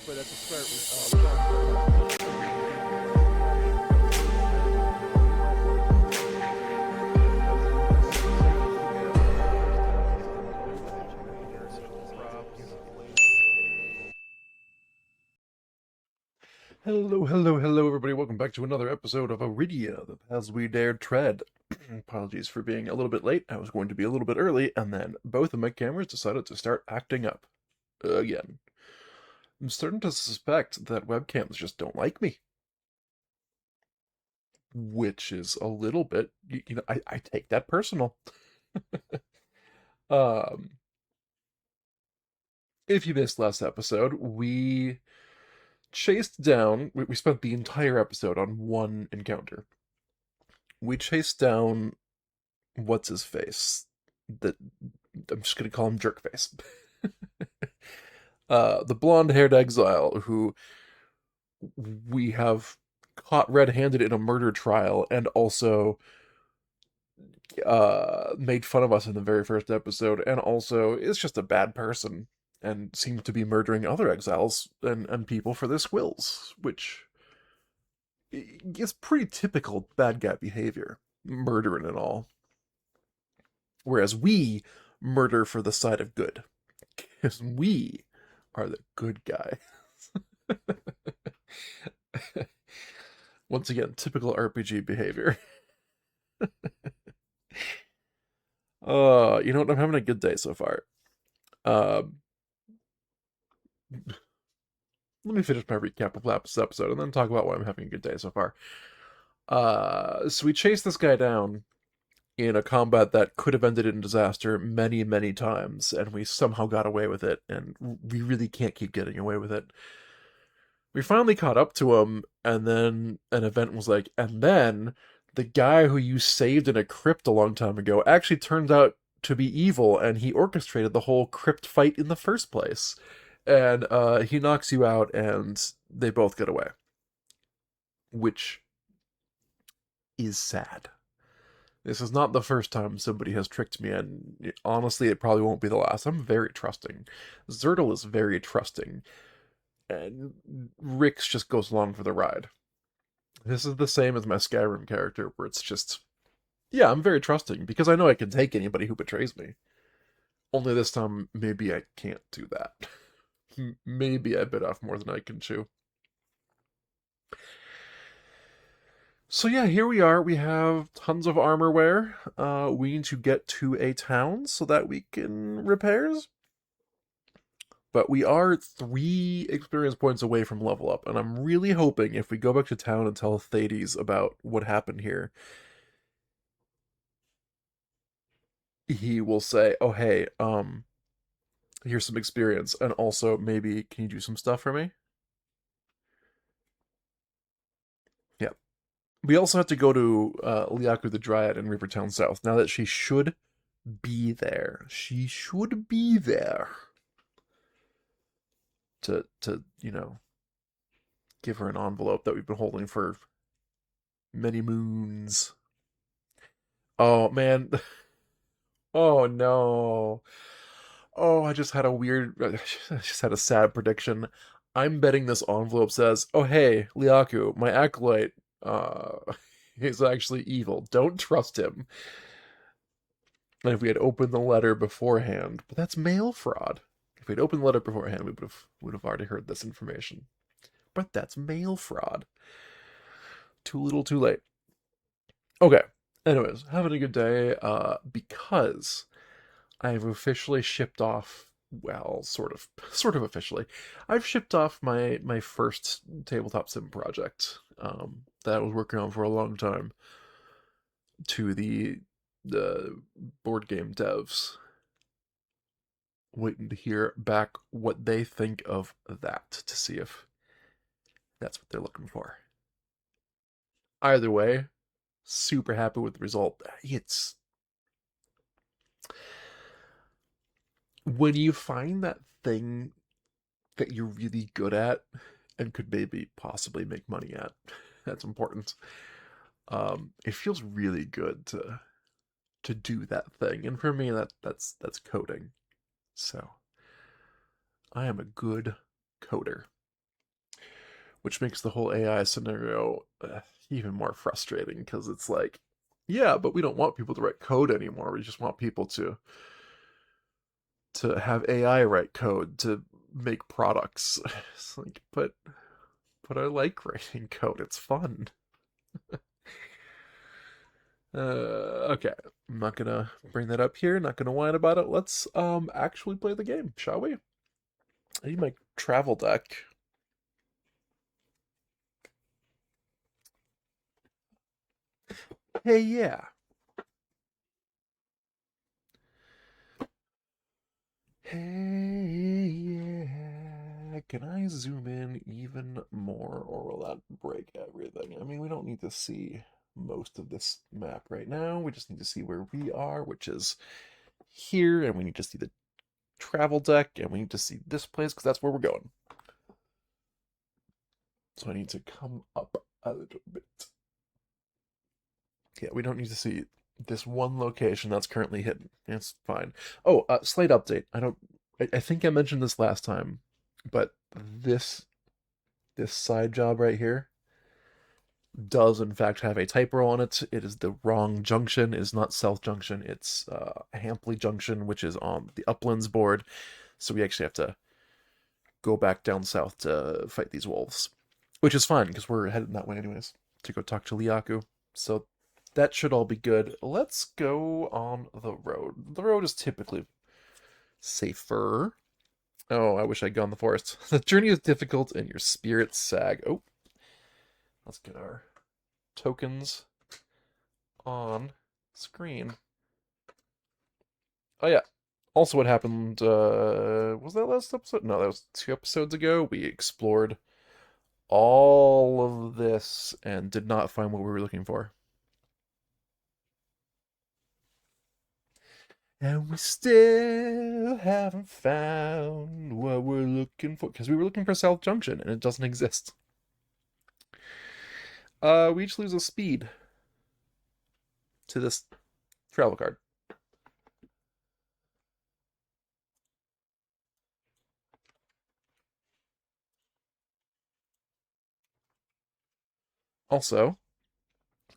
but at the start we saw. Hello, hello, hello, everybody. Welcome back to another episode of Arydia, the paths we dared tread. Apologies for being a little bit late. I was going to be a little bit early, and then both of my cameras decided to start acting up. Again. I'm starting to suspect that webcams just don't like me. Which is a little bit, I take that personal. um, if you missed last episode, we we spent the entire episode on one encounter. We chased down what's his face? That I'm just gonna call him Jerkface. The blonde-haired exile who we have caught red-handed in a murder trial and also made fun of us in the very first episode, and also is just a bad person and seems to be murdering other exiles and people for their squills, which is pretty typical bad guy behavior, murdering and all. Whereas we murder for the side of good. Because we are the good guys. Once again, typical RPG behavior. You know what? I'm having a good day so far. Let me finish my recap of last episode and then talk about why I'm having a good day so far. So we chased this guy down in a combat that could have ended in disaster many, many times, and we somehow got away with it, and we really can't keep getting away with it. We finally caught up to him, and then an event was like, and then the guy who you saved in a crypt a long time ago actually turns out to be evil, and he orchestrated the whole crypt fight in the first place. And he knocks you out, and they both get away. Which is sad. This is not the first time somebody has tricked me, and honestly, it probably won't be the last. I'm very trusting. Zertle is very trusting, and Rix just goes along for the ride. This is the same as my Skyrim character, where it's just, yeah, I'm very trusting, because I know I can take anybody who betrays me. Only this time, maybe I can't do that. Maybe I bit off more than I can chew. So yeah, here we are. We have tons of armor wear. We need to get to a town so that we can repairs. But we are 3 experience points away from level up, and I'm really hoping if we go back to town and tell Thades about what happened here, he will say, "Oh hey, here's some experience, and also maybe can you do some stuff for me?" Yeah. We also have to go to Liaku the Dryad in Rivertown South. Now that she should be there. She should be there. To give her an envelope that we've been holding for many moons. Oh man. Oh no. Oh, I just had a weird I just had a sad prediction. I'm betting this envelope says, "Oh hey, Liaku, my acolyte is actually evil. Don't trust him." And if we had opened the letter beforehand, but that's mail fraud. If we'd opened the letter beforehand, we would have already heard this information. But that's mail fraud. Too little, too late. Okay. Anyways, having a good day. Because I've officially shipped off. Well, sort of officially. I've shipped off my first tabletop sim project that I was working on for a long time to the board game devs. Waiting to hear back what they think of that to see if that's what they're looking for. Either way, super happy with the result. It's when you find that thing that you're really good at and could maybe possibly make money at, that's important. It feels really good to do that thing, and for me, that's coding. So I am a good coder. which makes the whole AI scenario even more frustrating because it's like, yeah, but we don't want people to write code anymore. We just want people to have AI write code to make products. It's like, but I like writing code. It's fun. Okay. I'm not gonna bring that up here. Not gonna whine about it. Let's actually play the game, shall we? I need my travel deck. Hey, yeah. Hey, yeah. Can I zoom in even more, or will that break everything? I mean, we don't need to see most of this map right now. We just need to see where we are, which is here, and we need to see the travel deck, and we need to see this place, because that's where we're going. So I need to come up a little bit. Yeah, we don't need to see this one location that's currently hidden. It's fine. Oh, slight update. I think I mentioned this last time, but this side job right here does in fact have a typo on it. It is the wrong junction. It is not South Junction. It's Hampley Junction, which is on the Uplands board. So we actually have to go back down south to fight these wolves, which is fine because we're heading that way anyways to go talk to Liaku. So that should all be good. Let's go on the road. The road is typically safer. Oh, I wish I'd gone the forest. The journey is difficult and your spirits sag. Oh, let's get our tokens on screen. Oh yeah. Also, what happened? Was that last episode? No, that was 2 episodes ago. We explored all of this and did not find what we were looking for. And we still haven't found what we're looking for. Because we were looking for South Junction and it doesn't exist. We each lose a speed to this travel card. Also,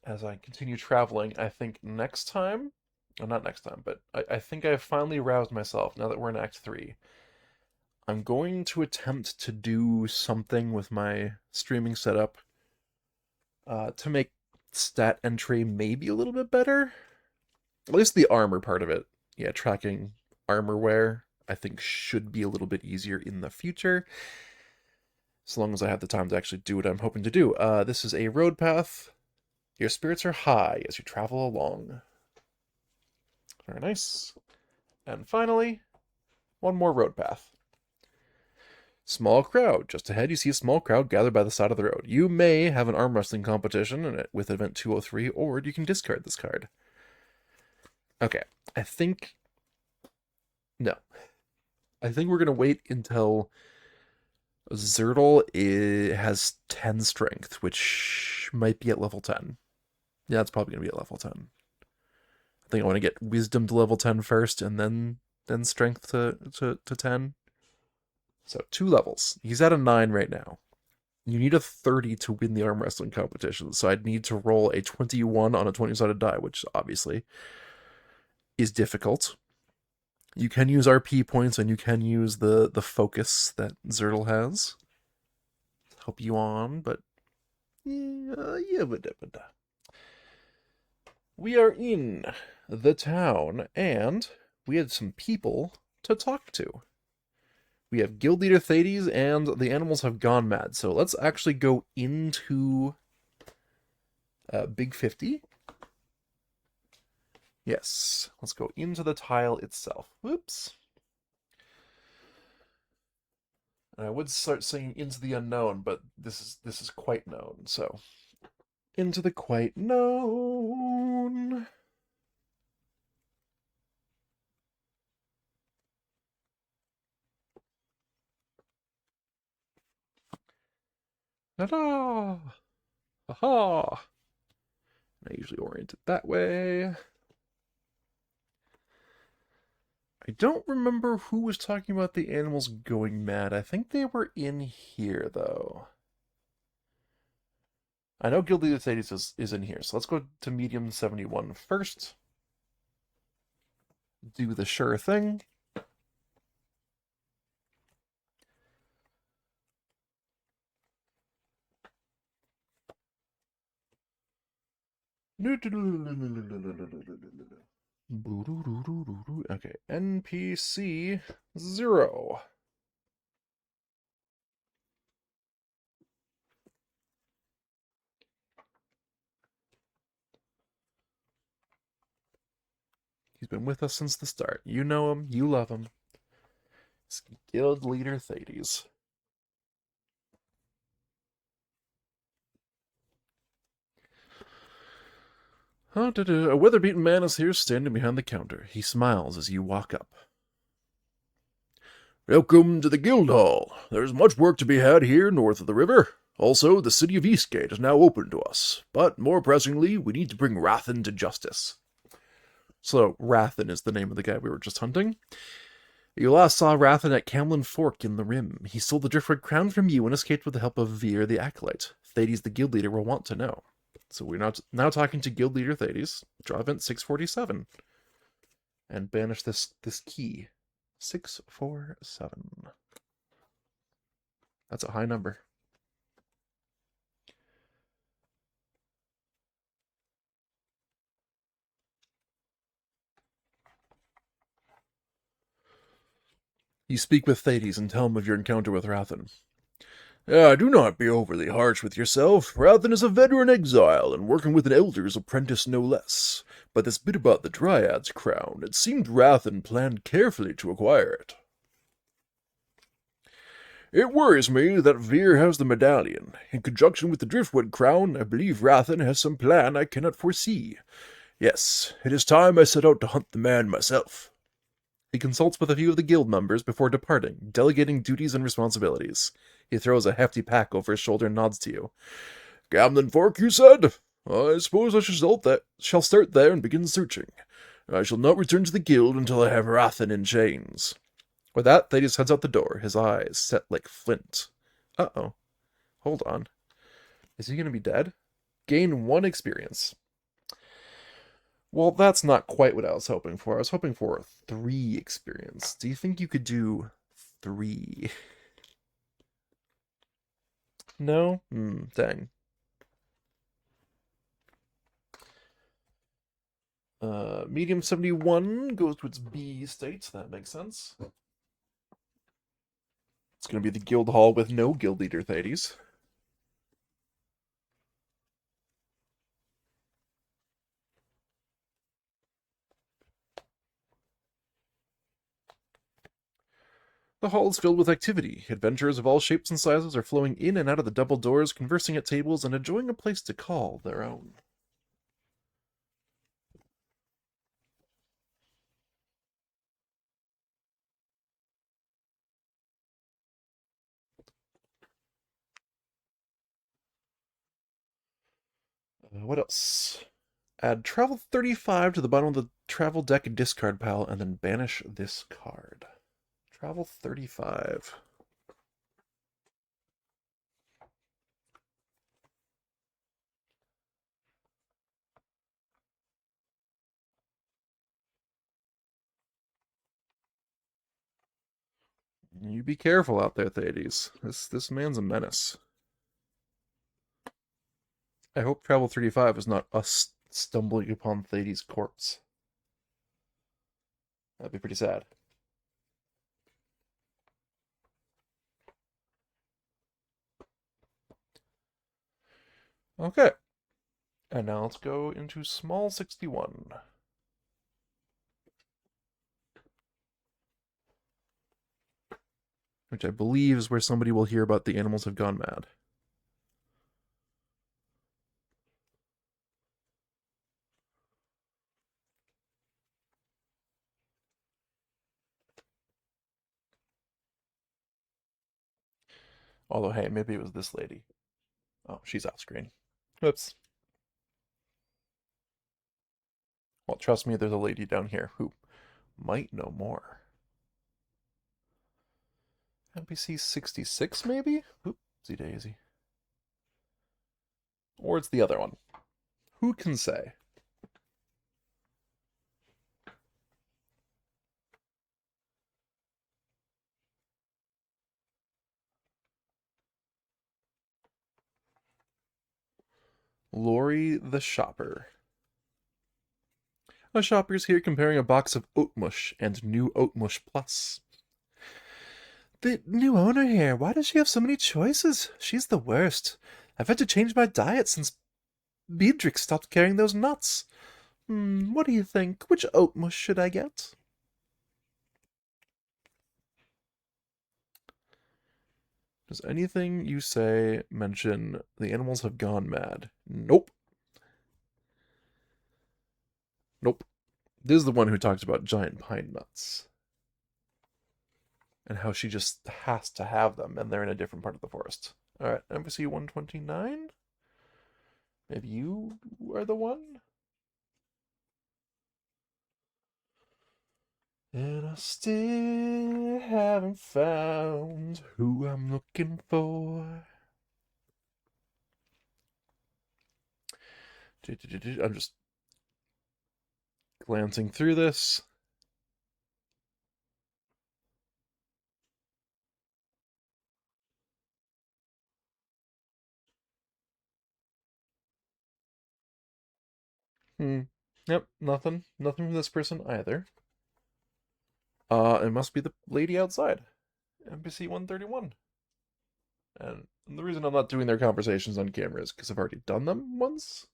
as I continue traveling, I think next time, well, not next time, but I think I've finally roused myself now that we're in Act 3. I'm going to attempt to do something with my streaming setup to make stat entry maybe a little bit better. At least the armor part of it. Yeah, tracking armor wear, I think should be a little bit easier in the future. As long as I have the time to actually do what I'm hoping to do. This is a road path. Your spirits are high as you travel along. Very nice. And finally, one more road path. Small crowd. Just ahead, you see a small crowd gathered by the side of the road. You may have an arm wrestling competition with event 203, or you can discard this card. Okay, I think... No. I think we're going to wait until Zertle has 10 strength, which might be at level 10. Yeah, it's probably going to be at level 10. I think I want to get wisdom to level 10 first, and then strength to 10. So 2 levels. He's at a 9 right now. You need a 30 to win the arm wrestling competition, so I'd need to roll a 21 on a 20-sided die, which obviously is difficult. You can use RP points, and you can use the focus that Zertle has to help you on, but yeah, we are in the town, and we had some people to talk to. We have Guild Leader Thades, and the animals have gone mad. So let's actually go into Big 50. Yes, let's go into the tile itself. Whoops. And I would start saying into the unknown, but this is quite known. So into the quite known. Ta-da! Ha-ha! I usually orient it that way. I don't remember who was talking about the animals going mad. I think they were in here, though. I know Guild Leader Thades is in here, so let's go to medium 71 first. Do the sure thing. Okay, NPC 0. He's been with us since the start. You know him, you love him. It's Guild Leader Thades. A weather-beaten man is here standing behind the counter. He smiles as you walk up. Welcome to the Guild Hall. There's much work to be had here north of the river. Also, the city of Eastgate is now open to us. But more pressingly, we need to bring Rathan to justice. So, Rathan is the name of the guy we were just hunting. You last saw Rathan at Camlin Fork in the Rim. He stole the Driftwood crown from you and escaped with the help of Veer the Acolyte. Thades, the guild leader, will want to know. So we're now talking to Guild Leader Thades. Draw event 647. And banish this key. 647. That's a high number. You speak with Thades and tell him of your encounter with Rathan. Do not be overly harsh with yourself. Rathan is a veteran exile and working with an elder's apprentice no less. But this bit about the Dryad's crown, it seemed Rathan planned carefully to acquire it. It worries me that Veer has the medallion. In conjunction with the Driftwood crown, I believe Rathan has some plan I cannot foresee. Yes, it is time I set out to hunt the man myself. He consults with a few of the guild members before departing, delegating duties and responsibilities. He throws a hefty pack over his shoulder and nods to you. Camlin Fork, you said? I suppose I shall start there and begin searching. I shall not return to the guild until I have Rathan in chains. With that, Thaddeus heads out the door, his eyes set like flint. Uh-oh. Hold on. Is he going to be dead? Gain 1 experience. Well, that's not quite what I was hoping for. I was hoping for 3 experience. Do you think you could do 3? No? Dang. Medium 71 goes to its B state. That makes sense. It's going to be the guild hall with no guild leader Thades. The hall is filled with activity. Adventurers of all shapes and sizes are flowing in and out of the double doors, conversing at tables, and enjoying a place to call their own. What else? Add travel 35 to the bottom of the travel deck discard pile, and then banish this card. Travel 35. You be careful out there, Thades. This man's a menace. I hope Travel 35 is not us stumbling upon Thades' corpse. That'd be pretty sad. Okay. And now let's go into small 61. Which I believe is where somebody will hear about the animals have gone mad. Although, hey, maybe it was this lady. Oh, she's off screen. Oops. Well, trust me, there's a lady down here who might know more. NPC 66, maybe? Oopsie daisy. Or it's the other one. Who can say? Lori the Shopper. A shopper's here comparing a box of Oatmush and new Oatmush Plus. The new owner here, why does she have so many choices? She's the worst. I've had to change my diet since Beatrix stopped carrying those nuts. What do you think? Which Oatmush should I get? Does anything you say mention the animals have gone mad? Nope. Nope. This is the one who talked about giant pine nuts. And how she just has to have them, and they're in a different part of the forest. Alright, Embassy 129? Maybe you are the one? And I still haven't found who I'm looking for. I'm just glancing through this. Yep, nothing. Nothing from this person either. It must be the lady outside. NPC 131. And the reason I'm not doing their conversations on camera is because I've already done them once.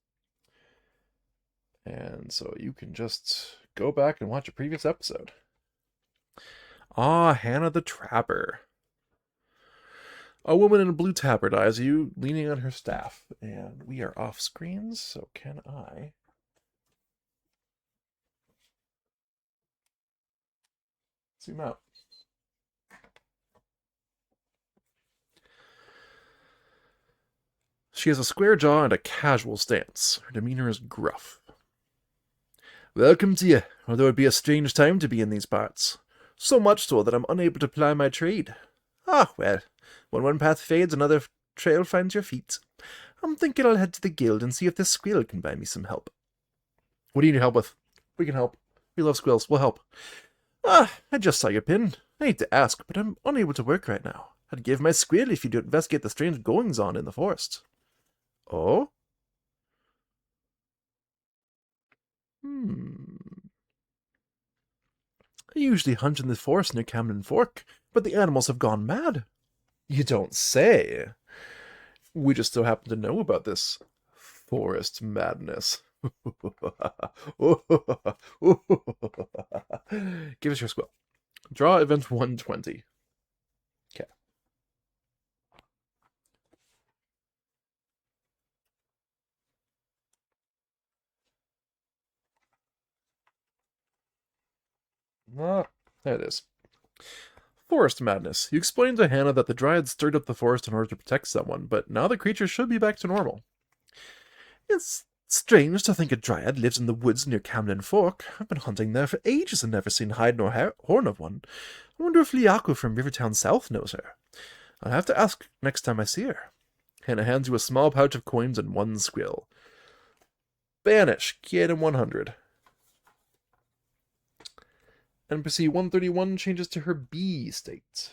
And so you can just go back and watch a previous episode. Ah, Hannah the Trapper. A woman in a blue tabard eyes you, leaning on her staff. And we are off screens, so can I... zoom out. She has a square jaw and a casual stance. Her demeanor is gruff. Welcome to you, although it be a strange time to be in these parts. So much so that I'm unable to ply my trade. Ah, well, when one path fades, another trail finds your feet. I'm thinking I'll head to the guild and see if this squirrel can buy me some help. What do you need help with? We can help. We love squirrels. We'll help. Ah, I just saw your pin. I hate to ask, but I'm unable to work right now. I'd give my squirrel if you'd investigate the strange goings-on in the forest. Oh? I usually hunt in the forest near Camden Fork, but the animals have gone mad. You don't say. We just so happen to know about this forest madness. Give us your squill. Draw event 120. Okay. Ah, there it is. Forest madness. You explained to Hannah that the Dryad stirred up the forest in order to protect someone, but now the creature should be back to normal. It's strange to think a Dryad lives in the woods near Camden Fork. I've been hunting there for ages and never seen hide nor horn of one. I wonder if Liaku from Rivertown South knows her. I'll have to ask next time I see her. Hannah hands you a small pouch of coins and one squill. Banish, Kiedem 100. NPC 131 changes to her B state.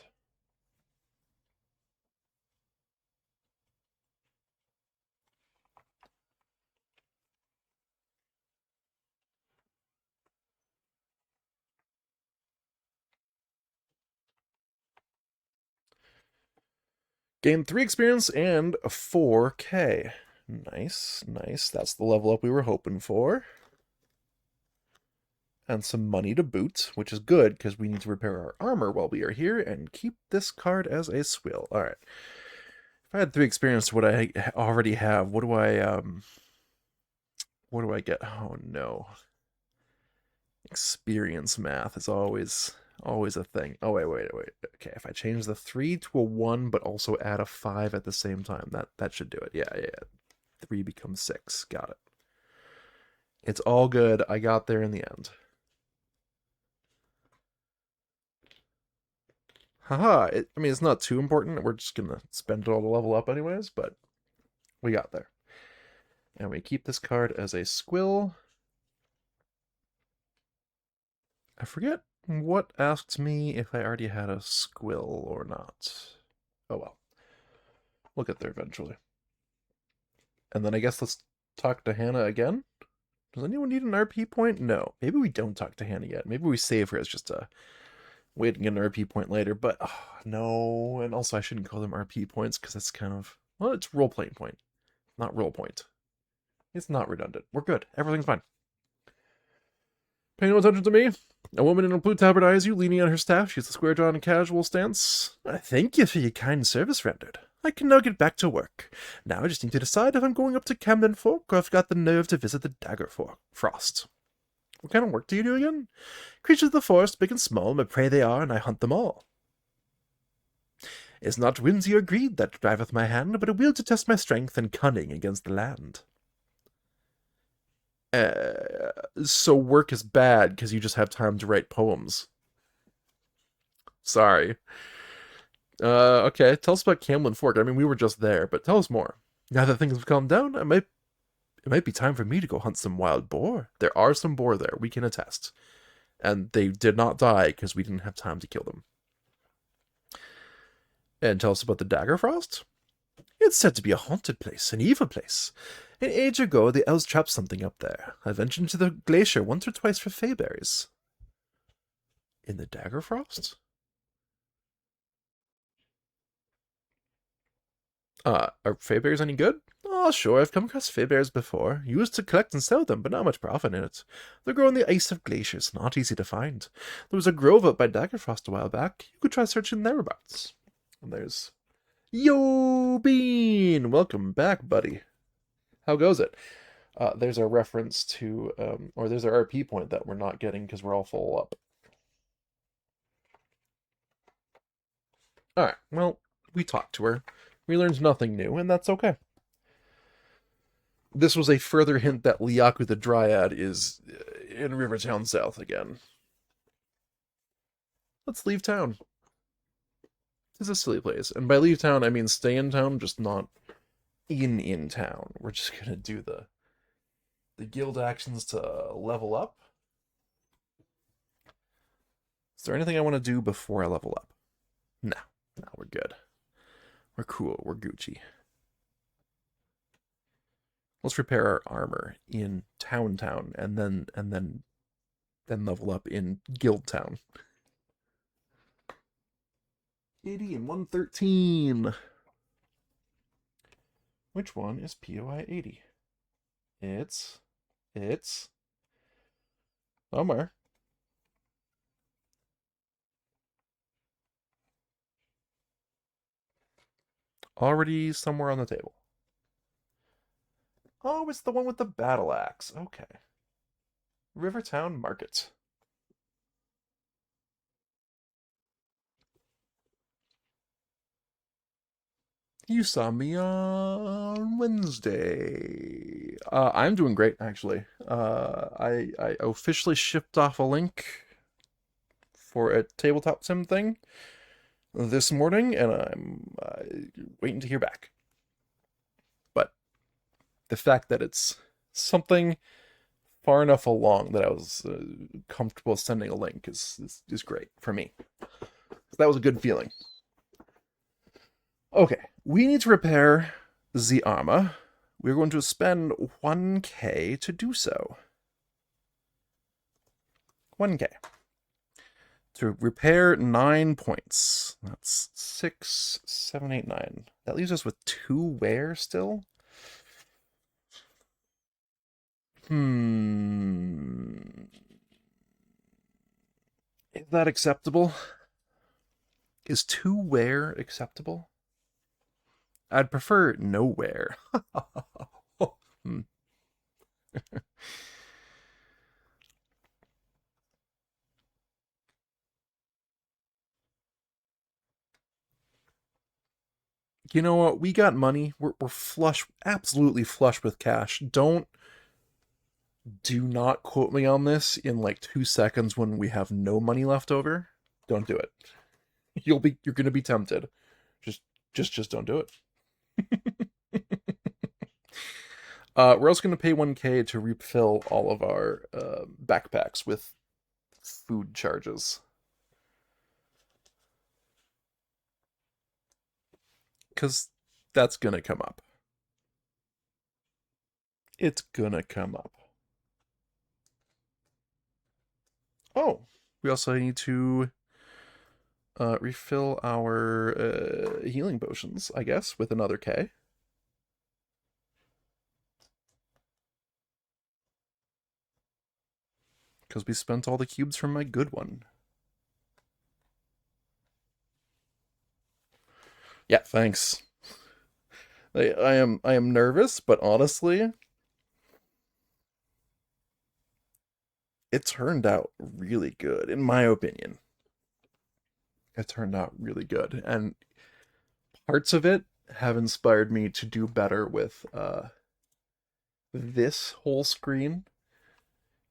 Gain 3 experience and a 4k. Nice, nice. That's the level up we were hoping for. And some money to boot, which is good because we need to repair our armor while we are here and keep this card as a swill. All right. If I had 3 experience to what I already have, what do I get? Oh no. Experience math is always a thing. Oh wait. Okay, if I change the 3 to a 1 but also add a 5 at the same time, that should do it. Yeah. 3 becomes 6. Got it. It's all good. I got there in the end. Haha, I mean, it's not too important. We're just gonna spend it all to level up anyways, but we got there. And we keep this card as a squill. I forget what asked me if I already had a squill or not. Oh well. We'll get there eventually. And then I guess let's talk to Hannah again. Does anyone need an RP point? No. Maybe we don't talk to Hannah yet. Maybe we save her as just a wait and get an RP point later. But no. And also I shouldn't call them RP points because that's kind of, well, it's role playing point, not role point. It's not redundant. We're good. Everything's fine. Pay no attention to me. A woman in a blue tabard eyes you, leaning on her staff. She has a square jaw and a casual stance. I thank you for your kind service rendered. I can now get back to work. Now I just need to decide if I'm going up to Camden Fork or if I've got the nerve to visit the Dagger Frost. What kind of work do you do again? Creatures of the forest, big and small, my prey they are, and I hunt them all. It's not whimsy or greed that driveth my hand, but a will to test my strength and cunning against the land. So work is bad because you just have time to write poems. Sorry. Okay, tell us about Camden Fork. I mean, we were just there, but tell us more. Now that things have calmed down, it might be time for me to go hunt some wild boar. There are some boar there, we can attest. And they did not die because we didn't have time to kill them. And tell us about the Daggerfrost? It's said to be a haunted place, an evil place. An age ago, the elves trapped something up there. I ventured into the glacier once or twice for fayberries. In the Daggerfrost? Are fayberries any good? Oh, sure, I've come across fayberries before. Used to collect and sell them, but not much profit in it. They grow in the ice of glaciers, not easy to find. There was a grove up by Daggerfrost a while back. You could try searching thereabouts. And there's... Yo, Bean! Welcome back, buddy. How goes it? There's a reference to, or there's our RP point that we're not getting because we're all full up. Alright, well, we talked to her. We learned nothing new, and that's okay. This was a further hint that Liaku the Dryad is in Rivertown South again. Let's leave town. This is a silly place. And by leave town, I mean stay in town, just not in town. We're just gonna do the guild actions to level up. Is there anything I want to do before I level up? No, we're good. We're cool. We're Gucci. Let's repair our armor in town, and then level up in guild town. 80 and 113. Which one is POI 80? It's somewhere. Already somewhere on the table. Oh, it's the one with the battle axe. Okay. Rivertown Market. You saw me on Wednesday. I'm doing great, actually. I officially shipped off a link for a tabletop sim thing this morning, and I'm waiting to hear back. But the fact that it's something far enough along that I was comfortable sending a link is great for me. That was a good feeling. Okay, we need to repair the armor. We're going to spend 1k to do so. 1k. To repair 9 points. That's 6, 7, 8, 9. That leaves us with 2 wear still? Is that acceptable? Is 2 wear acceptable? I'd prefer nowhere. You know what? We got money. We're flush, absolutely flush with cash. Do not quote me on this in like 2 seconds when we have no money left over. Don't do it. You're gonna be tempted. Just don't do it. We're also going to pay 1K to refill all of our backpacks with food charges. Because that's going to come up. It's going to come up. Oh, we also need to refill our healing potions, I guess, with another K. Because we spent all the cubes from my good one. Yeah, thanks. I am nervous, but honestly, it turned out really good, in my opinion. It turned out really good, and parts of it have inspired me to do better with this whole screen.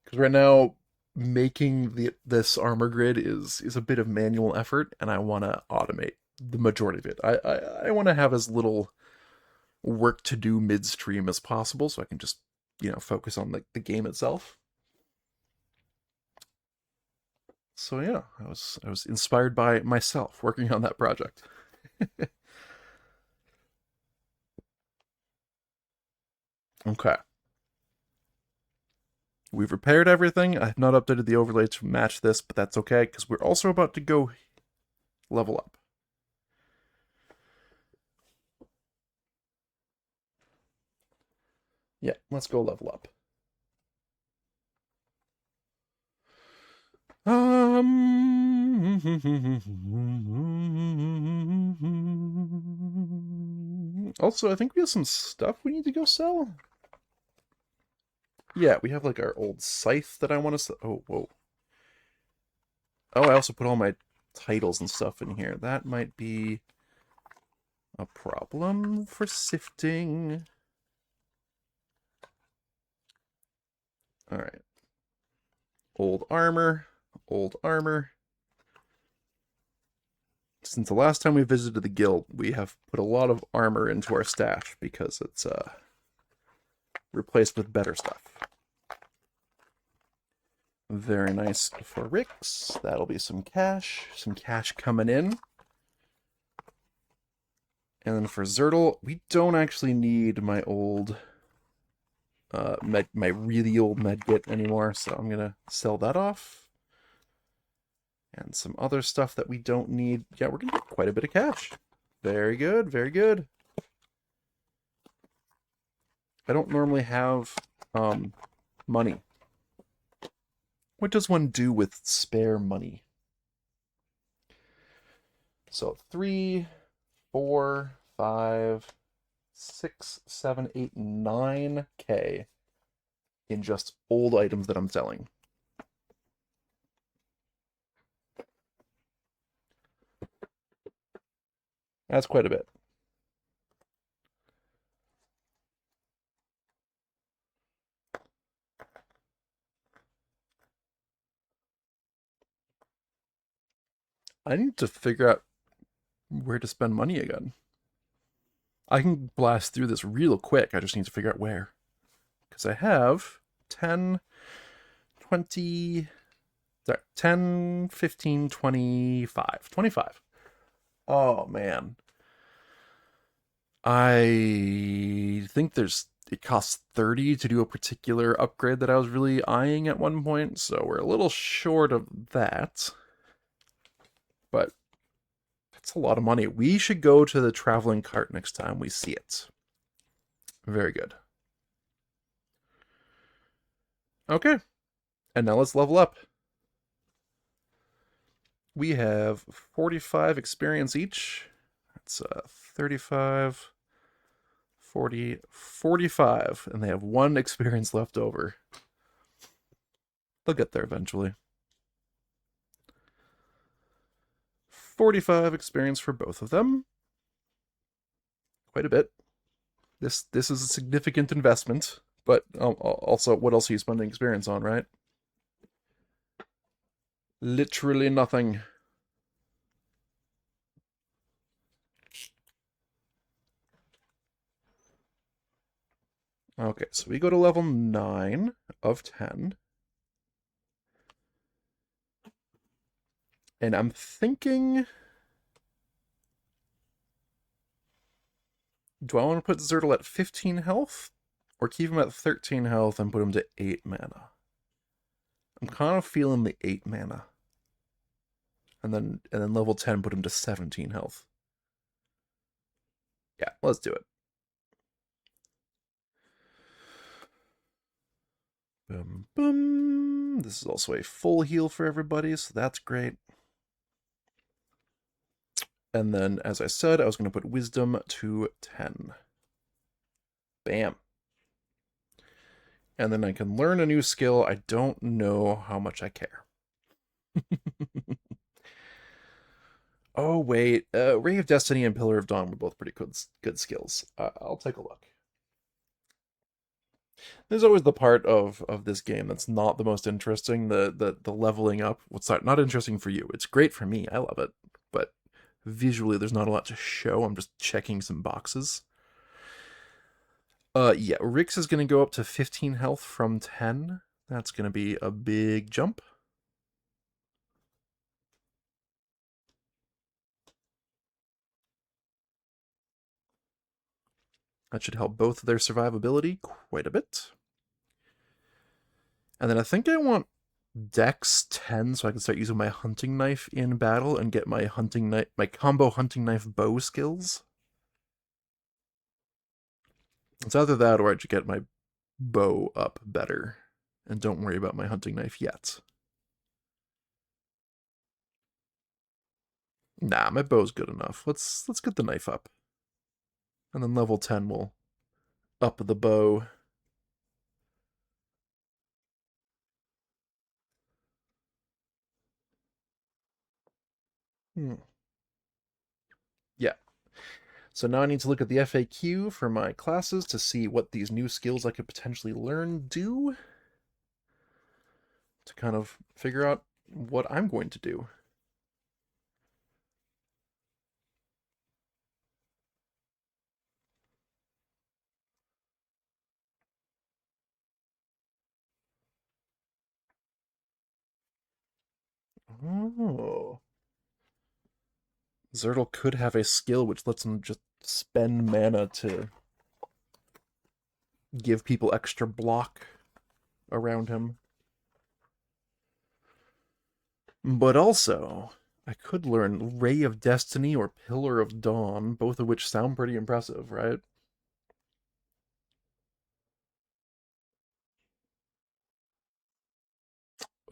Because right now, making this armor grid is a bit of manual effort, and I want to automate the majority of it. I want to have as little work to do midstream as possible, so I can just focus on the game itself. So yeah, I was inspired by myself working on that project. Okay. We've repaired everything. I have not updated the overlay to match this, but that's okay, because we're also about to go level up. Yeah, let's go level up. Also, I think we have some stuff we need to go sell. Yeah, we have like our old scythe that I want to sell. Oh, whoa. Oh, I also put all my titles and stuff in here. That might be a problem for sifting. All right. Old armor. Old armor. Since the last time we visited the guild, we have put a lot of armor into our stash because it's replaced with better stuff. Very nice for Rix. That'll be some cash. Some cash coming in. And then for Zertle, we don't actually need my old my really old medkit anymore, so I'm gonna sell that off. And some other stuff that we don't need. Yeah, we're gonna get quite a bit of cash. Very good, very good. I don't normally have money. What does one do with spare money? So 3, 4, 5, 6, 7, 8, 9K in just old items that I'm selling. That's quite a bit. I need to figure out where to spend money again. I can blast through this real quick. I just need to figure out where. Because I have 10, 20, sorry, 10, 15, 25. 25. Oh, man. I think it costs 30 to do a particular upgrade that I was really eyeing at one point, so we're a little short of that. But that's a lot of money. We should go to the traveling cart next time we see it. Very good. Okay. And now let's level up. We have 45 experience each. That's 35, 40, 45. And they have 1 experience left over. They'll get there eventually. 45 experience for both of them. Quite a bit. This is a significant investment, but also, what else are you spending experience on, right? Literally nothing. Okay, so we go to level 9 of 10. And I'm thinking, do I want to put Zertle at 15 health? Or keep him at 13 health and put him to 8 mana? I'm kind of feeling the 8 mana. And then level 10 put him to 17 health. Yeah, let's do it. Boom, boom. This is also a full heal for everybody, so that's great. And then, as I said, I was going to put Wisdom to 10. Bam. And then I can learn a new skill. I don't know how much I care. Oh, wait. Ray of Destiny and Pillar of Dawn were both pretty good skills. I'll take a look. There's always the part of this game that's not the most interesting, the leveling up. What's not interesting for you. It's great for me. I love it. But visually, there's not a lot to show. I'm just checking some boxes. Yeah, Rix is going to go up to 15 health from 10. That's going to be a big jump. That should help both of their survivability quite a bit. And then I think I want Dex 10 so I can start using my hunting knife in battle and get my combo hunting knife bow skills. It's either that or I should get my bow up better and don't worry about my hunting knife yet. Nah, my bow's good enough. Let's get the knife up. And then level 10 will up the bow. Yeah. So now I need to look at the FAQ for my classes to see what these new skills I could potentially learn do, to kind of figure out what I'm going to do. Oh. Zertle could have a skill which lets him just spend mana to give people extra block around him. But also, I could learn Ray of Destiny or Pillar of Dawn, both of which sound pretty impressive, right?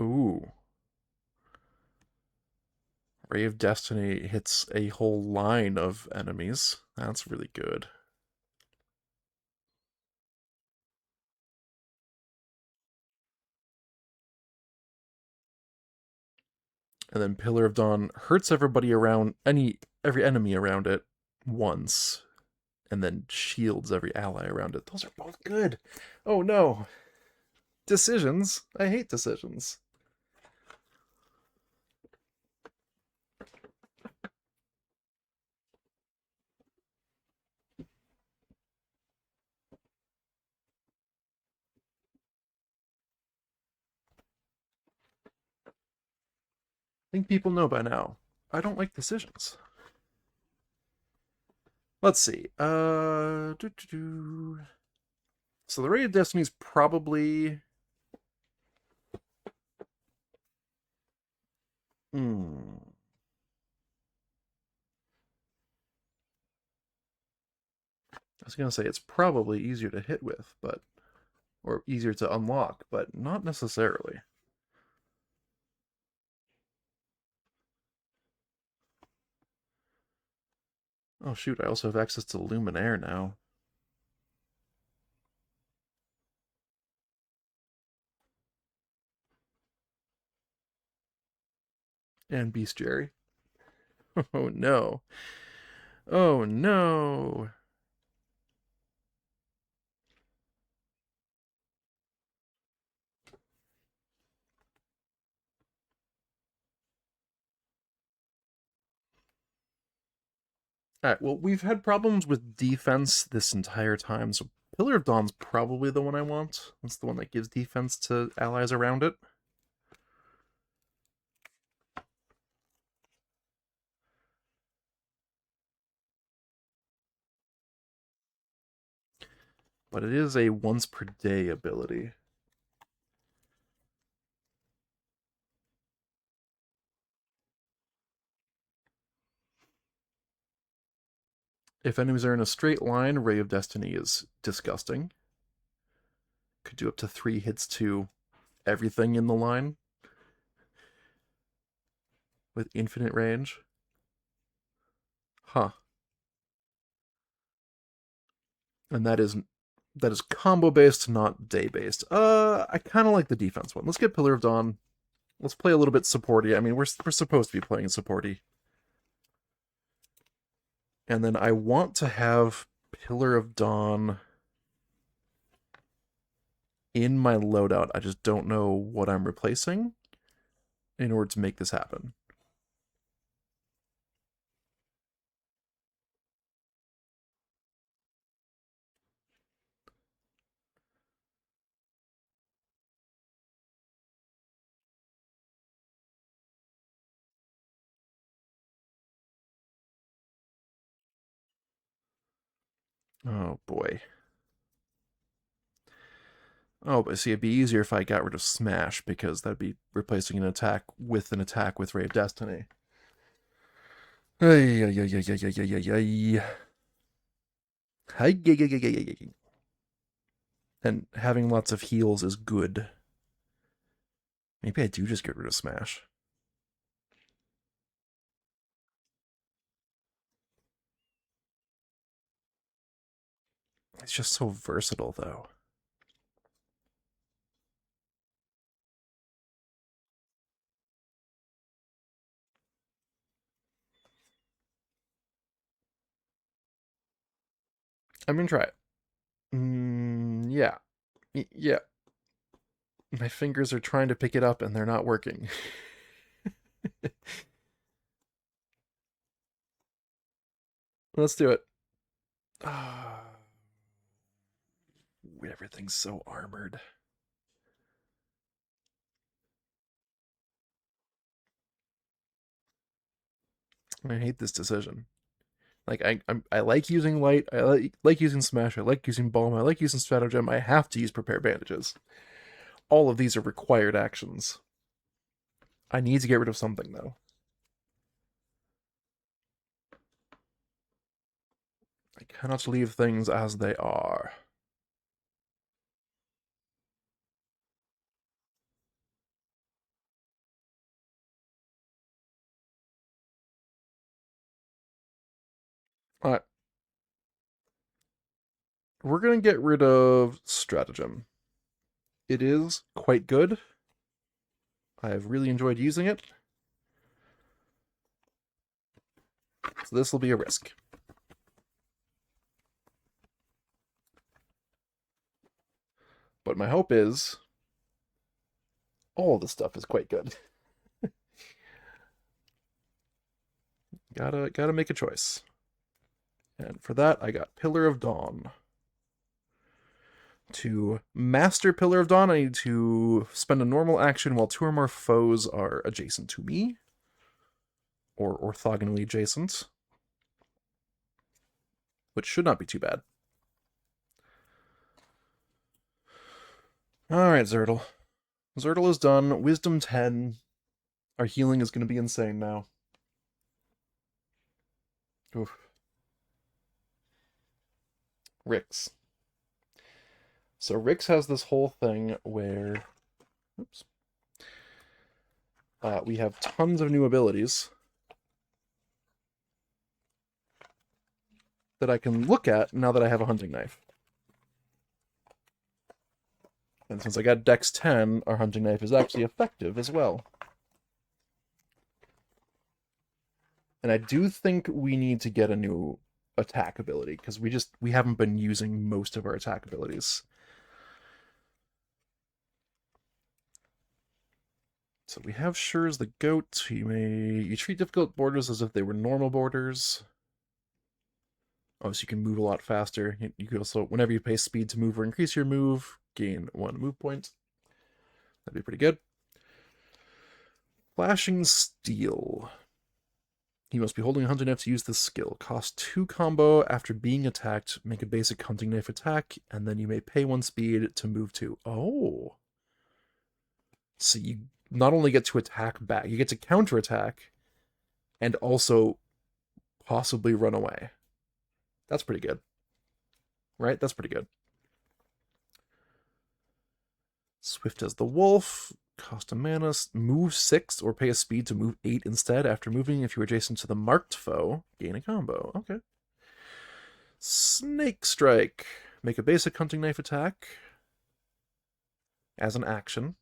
Ooh. Ray of Destiny hits a whole line of enemies. That's really good. And then Pillar of Dawn hurts everybody around every enemy around it once, and then shields every ally around it. Those are both good. Oh no. Decisions. I hate decisions. I think people know by now. I don't like decisions. Let's see. So the Ray of Destiny is probably. Hmm. I was gonna say it's probably easier to hit with, but or easier to unlock, but not necessarily. Oh shoot! I also have access to Luminaire now and Bestiary. Oh no! Oh no! All right. Well, we've had problems with defense this entire time, so Pillar of Dawn's probably the one I want. That's the one that gives defense to allies around it. But it is a once per day ability. If enemies are in a straight line, Ray of Destiny is disgusting. Could do up to 3 hits to everything in the line with infinite range. Huh. And that is combo based, not day based. I kind of like the defense one. Let's get Pillar of Dawn. Let's play a little bit supporty. I mean, we're supposed to be playing supporty. And then I want to have Pillar of Dawn in my loadout. I just don't know what I'm replacing in order to make this happen. Oh boy. Oh, but see, it'd be easier if I got rid of Smash, because that'd be replacing an attack with Ray of Destiny. Ay, ay, ay, ay, ay, ay, ay, ay, ay. Ay, ay, ay, ay, ay, ay, ay. And having lots of heals is good. Maybe I do just get rid of Smash. It's just so versatile, though. I'm gonna try it. Yeah. Yeah. My fingers are trying to pick it up and they're not working. Let's do it. Everything's so armored. I hate this decision. Like I like using light. I like using smash. I like using bomb. I like using stratagem. I have to use prepare bandages. All of these are required actions. I need to get rid of something though. I cannot leave things as they are. Alright. We're gonna get rid of stratagem. It is quite good. I've really enjoyed using it. So this will be a risk. But my hope is all this stuff is quite good. Gotta make a choice. And for that, I got Pillar of Dawn. To master Pillar of Dawn, I need to spend a normal action while 2 or more foes are adjacent to me, or orthogonally adjacent, which should not be too bad. Alright, Zertle. Zertle is done. Wisdom 10. Our healing is going to be insane now. Oof. Rix. So Rix has this whole thing where... Oops. We have tons of new abilities that I can look at now that I have a hunting knife. And since I got Dex 10, our hunting knife is actually effective as well. And I do think we need to get a new attack ability, because we haven't been using most of our attack abilities. So we have Sure's the goat. You treat difficult borders as if they were normal borders. Obviously, you can move a lot faster. You could also, whenever you pay speed to move or increase your move, gain 1 move point. That'd be pretty good. Flashing Steel. You must be holding a hunting knife to use this skill. Cost 2 combo after being attacked. Make a basic hunting knife attack, and then you may pay 1 speed to move 2. Oh. So you not only get to attack back, you get to counterattack, and also possibly run away. That's pretty good. Right? That's pretty good. Swift as the Wolf. Cost a mana. Move 6 or pay a speed to move 8 instead. After moving, if you are adjacent to the marked foe, gain a combo. Okay. Snake Strike. Make a basic hunting knife attack as an action,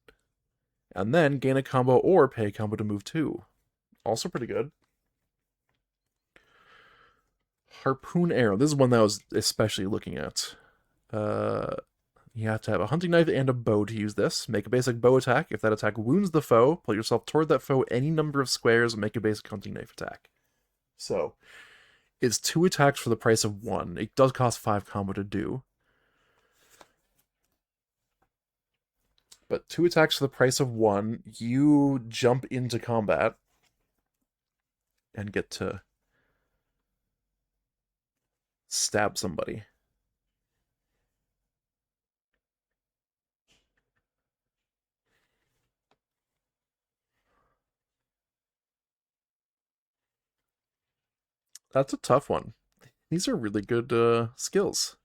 and then gain a combo or pay a combo to move 2. Also pretty good. Harpoon Arrow. This is one that I was especially looking at. You have to have a hunting knife and a bow to use this. Make a basic bow attack. If that attack wounds the foe, pull yourself toward that foe any number of squares and make a basic hunting knife attack. So, it's 2 attacks for the price of 1. It does cost 5 combo to do. But 2 attacks for the price of 1. You jump into combat and get to stab somebody. That's a tough one. These are really good skills.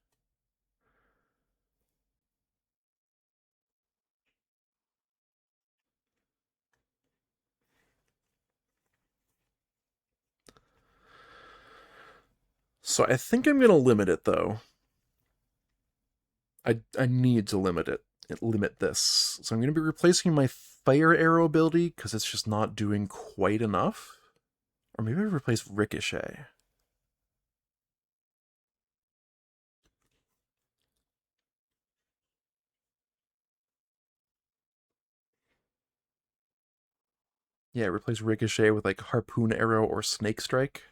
So I think I'm going to limit it, though. I need to limit this. So I'm going to be replacing my fire arrow ability because it's just not doing quite enough. Or maybe I replace ricochet. Yeah, replace ricochet with like harpoon arrow or snake strike.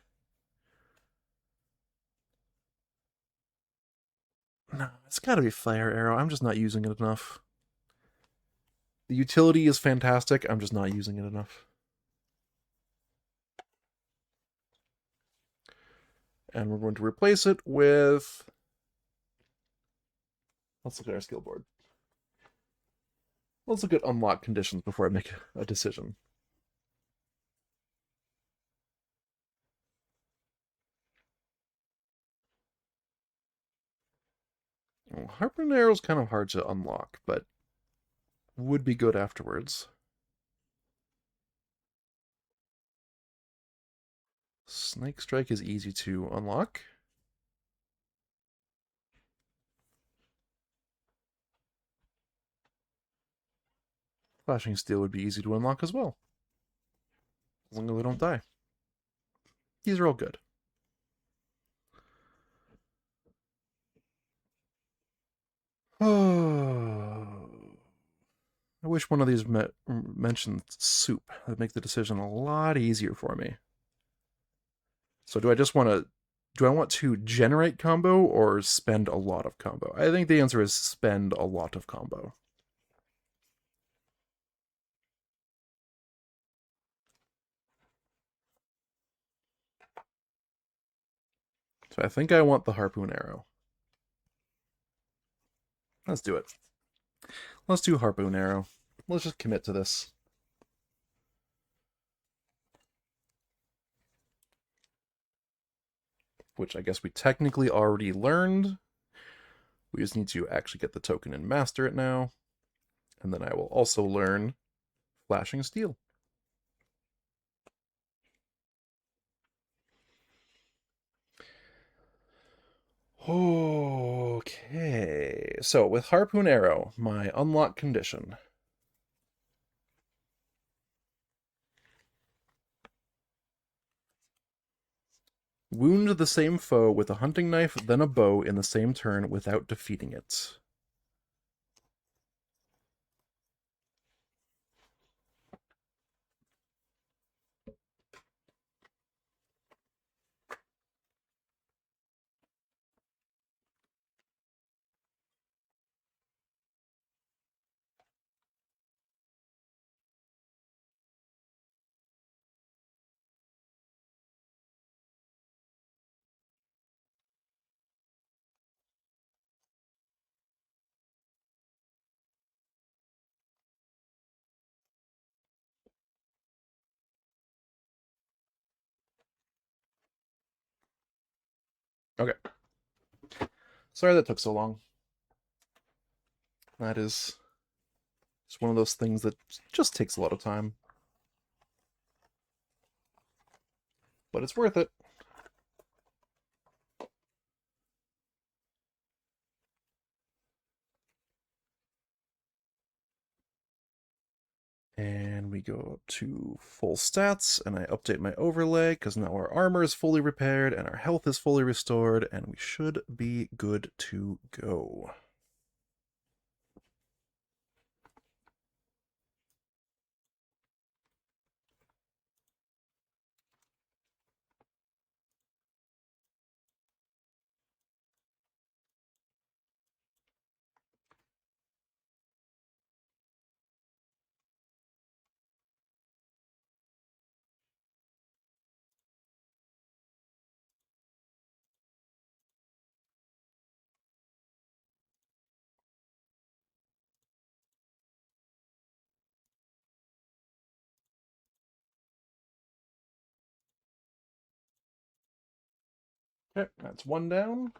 No, it's got to be fire arrow. I'm just not using it enough. The utility is fantastic. I'm just not using it enough. And we're going to replace it with... Let's look at our skill board. Let's look at unlock conditions before I make a decision. Well, harpoon arrow is kind of hard to unlock, but would be good afterwards. Snake Strike is easy to unlock. Flashing Steel would be easy to unlock as well, as long as they don't die. These are all good. Oh, I wish one of these mentioned soup. That'd make the decision a lot easier for me. So do I want to generate combo or spend a lot of combo? I think the answer is spend a lot of combo. So I think I want the harpoon arrow. Let's do it. Let's do harpoon arrow. Let's just commit to this. Which I guess we technically already learned. We just need to actually get the token and master it now. And then I will also learn Flashing Steel. Okay, so with Harpoon Arrow, my unlock condition. Wound the same foe with a hunting knife, then a bow in the same turn without defeating it. Okay. Sorry that took so long. That is it's one of those things that just takes a lot of time. But it's worth it. And we go up to full stats, and I update my overlay, because now our armor is fully repaired, and our health is fully restored, and we should be good to go. Okay, that's one down.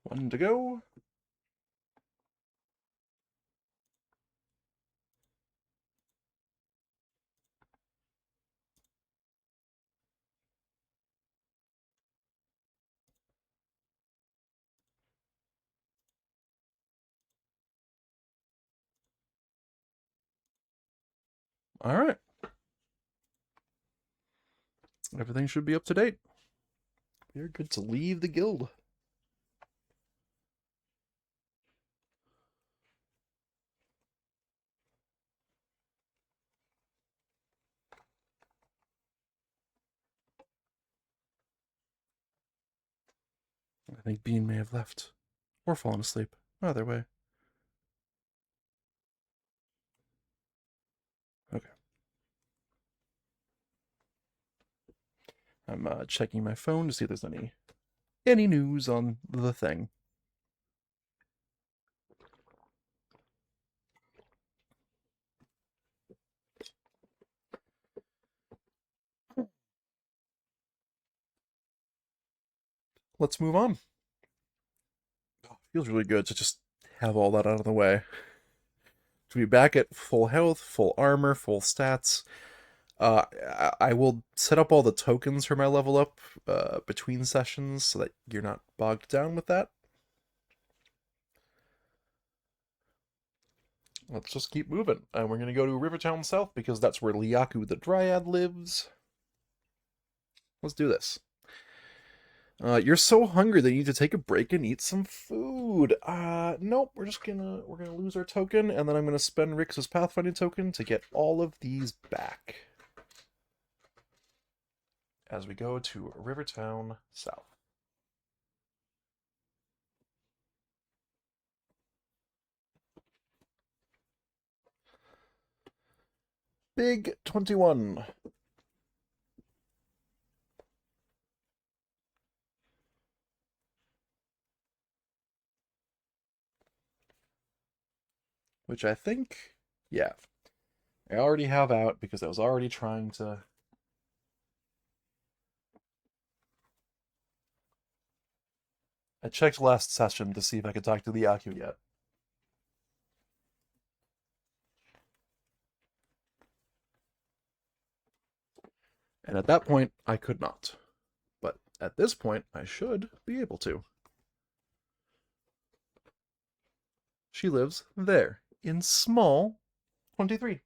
One to go. All right. Everything should be up to date. You're good to leave the guild. I think Bean may have left. Or fallen asleep. Either way. Okay. I'm checking my phone to see if there's any news on the thing. Let's move on. Oh, feels really good to just have all that out of the way. To be back at full health, full armor, full stats. I will set up all the tokens for my level up between sessions so that you're not bogged down with that. Let's just keep moving. And we're going to go to Rivertown South because that's where Liaku the Dryad lives. Let's do this. You're so hungry that you need to take a break and eat some food. Nope, we're gonna lose our token, and then I'm gonna spend Rix's pathfinding token to get all of these back. As we go to Rivertown South. Big 21. Which I think, yeah, I already have out because I was already trying to. I checked last session to see if I could talk to the Aku yet. And at that point, I could not. But at this point, I should be able to. She lives there, in small 23.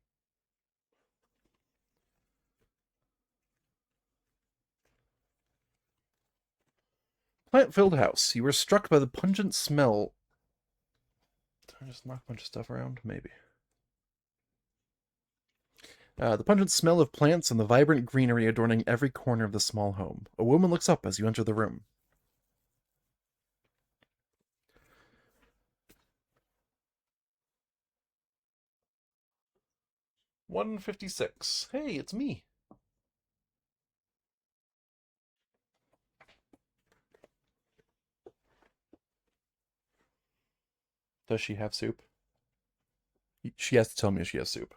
Plant-filled house. You were struck by the pungent smell. Did I just knock a bunch of stuff around? Maybe. The pungent smell of plants and the vibrant greenery adorning every corner of the small home. A woman looks up as you enter the room. 156. Hey, it's me. Does she have soup? She has to tell me if she has soup.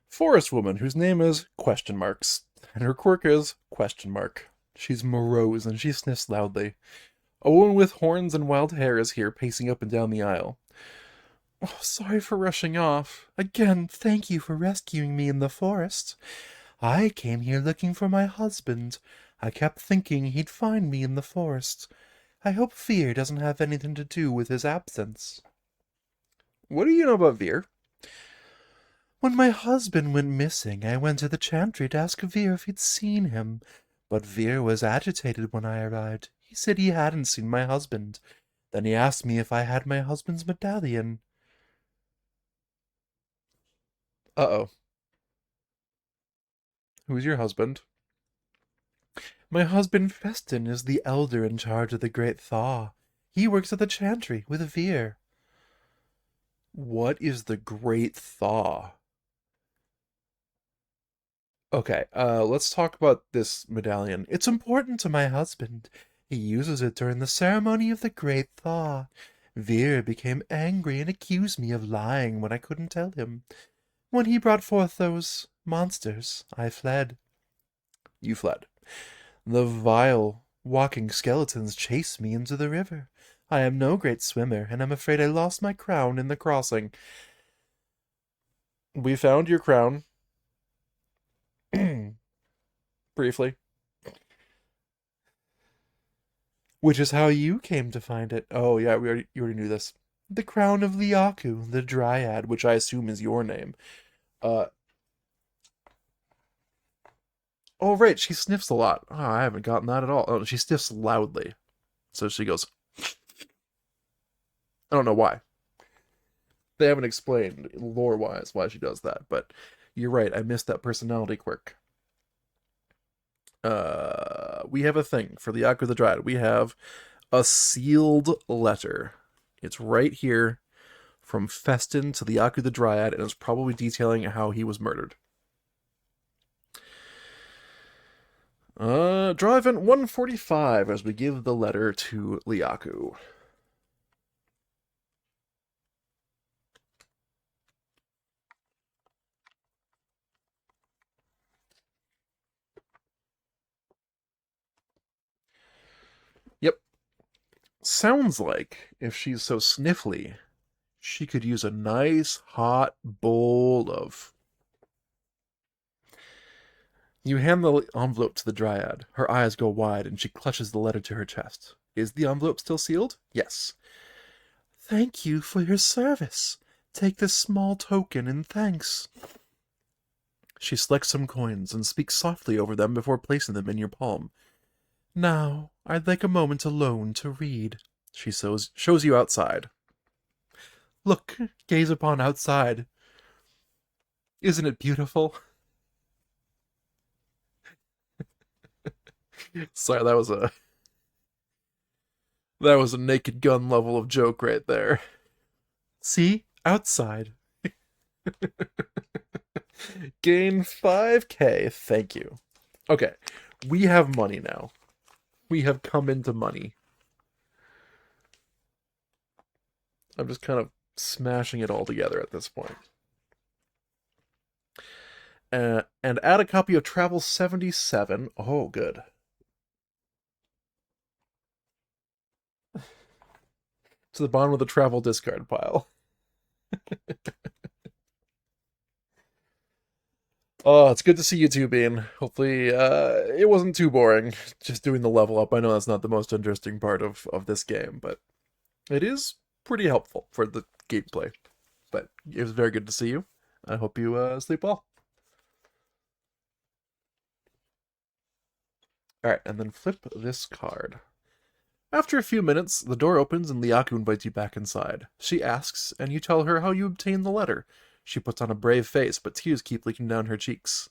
Forest woman whose name is question marks, and her quirk is question mark. She's morose and she sniffs loudly. A woman with horns and wild hair is here, pacing up and down the aisle. Oh, sorry for rushing off. Again, thank you for rescuing me in the forest. I came here looking for my husband. I kept thinking he'd find me in the forest. I hope fear doesn't have anything to do with his absence. What do you know about Veer? When my husband went missing, I went to the chantry to ask Veer if he'd seen him. But Veer was agitated when I arrived. He said he hadn't seen my husband. Then he asked me if I had my husband's medallion. Uh-oh. Who's your husband? My husband Festin is the elder in charge of the Great Thaw. He works at the chantry with Veer. What is the Great Thaw? Okay, let's talk about this medallion. It's important to my husband. He uses it during the ceremony of the Great Thaw. Veer became angry and accused me of lying when I couldn't tell him. When he brought forth those monsters, I fled. You fled. The vile, walking skeletons chased me into the river. I am no great swimmer, and I'm afraid I lost my crown in the crossing. We found your crown. Briefly. Which is how you came to find it. Oh, yeah, you already knew this. The crown of Liaku, the Dryad, which I assume is your name. Uh, oh, right, she sniffs a lot. Oh, I haven't gotten that at all. Oh, she sniffs loudly. So she goes, I don't know why. They haven't explained lore-wise why she does that, but you're right, I missed that personality quirk. We have a thing for Liaku the Dryad. We have a sealed letter. It's right here from Festin to Liaku the Dryad, and it's probably detailing how he was murdered. Draw event 145 as we give the letter to Liaku. Yep. Sounds like, if she's so sniffly, she could use a nice hot bowl of... You hand the envelope to the Dryad. Her eyes go wide, and she clutches the letter to her chest. Is the envelope still sealed? Yes. Thank you for your service. Take this small token in thanks. She selects some coins and speaks softly over them before placing them in your palm. Now, I'd like a moment alone to read. She shows you outside. Look, gaze upon outside. Isn't it beautiful? Sorry, that was a Naked Gun level of joke right there. See? Outside. Gain 5k, thank you. Okay, we have money now. We have come into money. I'm just kind of smashing it all together at this point. And add a copy of Travel 77. Oh, good. To the bottom of the travel discard pile. Oh, it's good to see you too, Bean. Hopefully, it wasn't too boring just doing the level up. I know that's not the most interesting part of this game, but it is pretty helpful for the gameplay. But it was very good to see you. I hope you sleep well. Alright, and then flip this card. After a few minutes, the door opens and Liaku invites you back inside. She asks, and you tell her how you obtained the letter. She puts on a brave face, but tears keep leaking down her cheeks.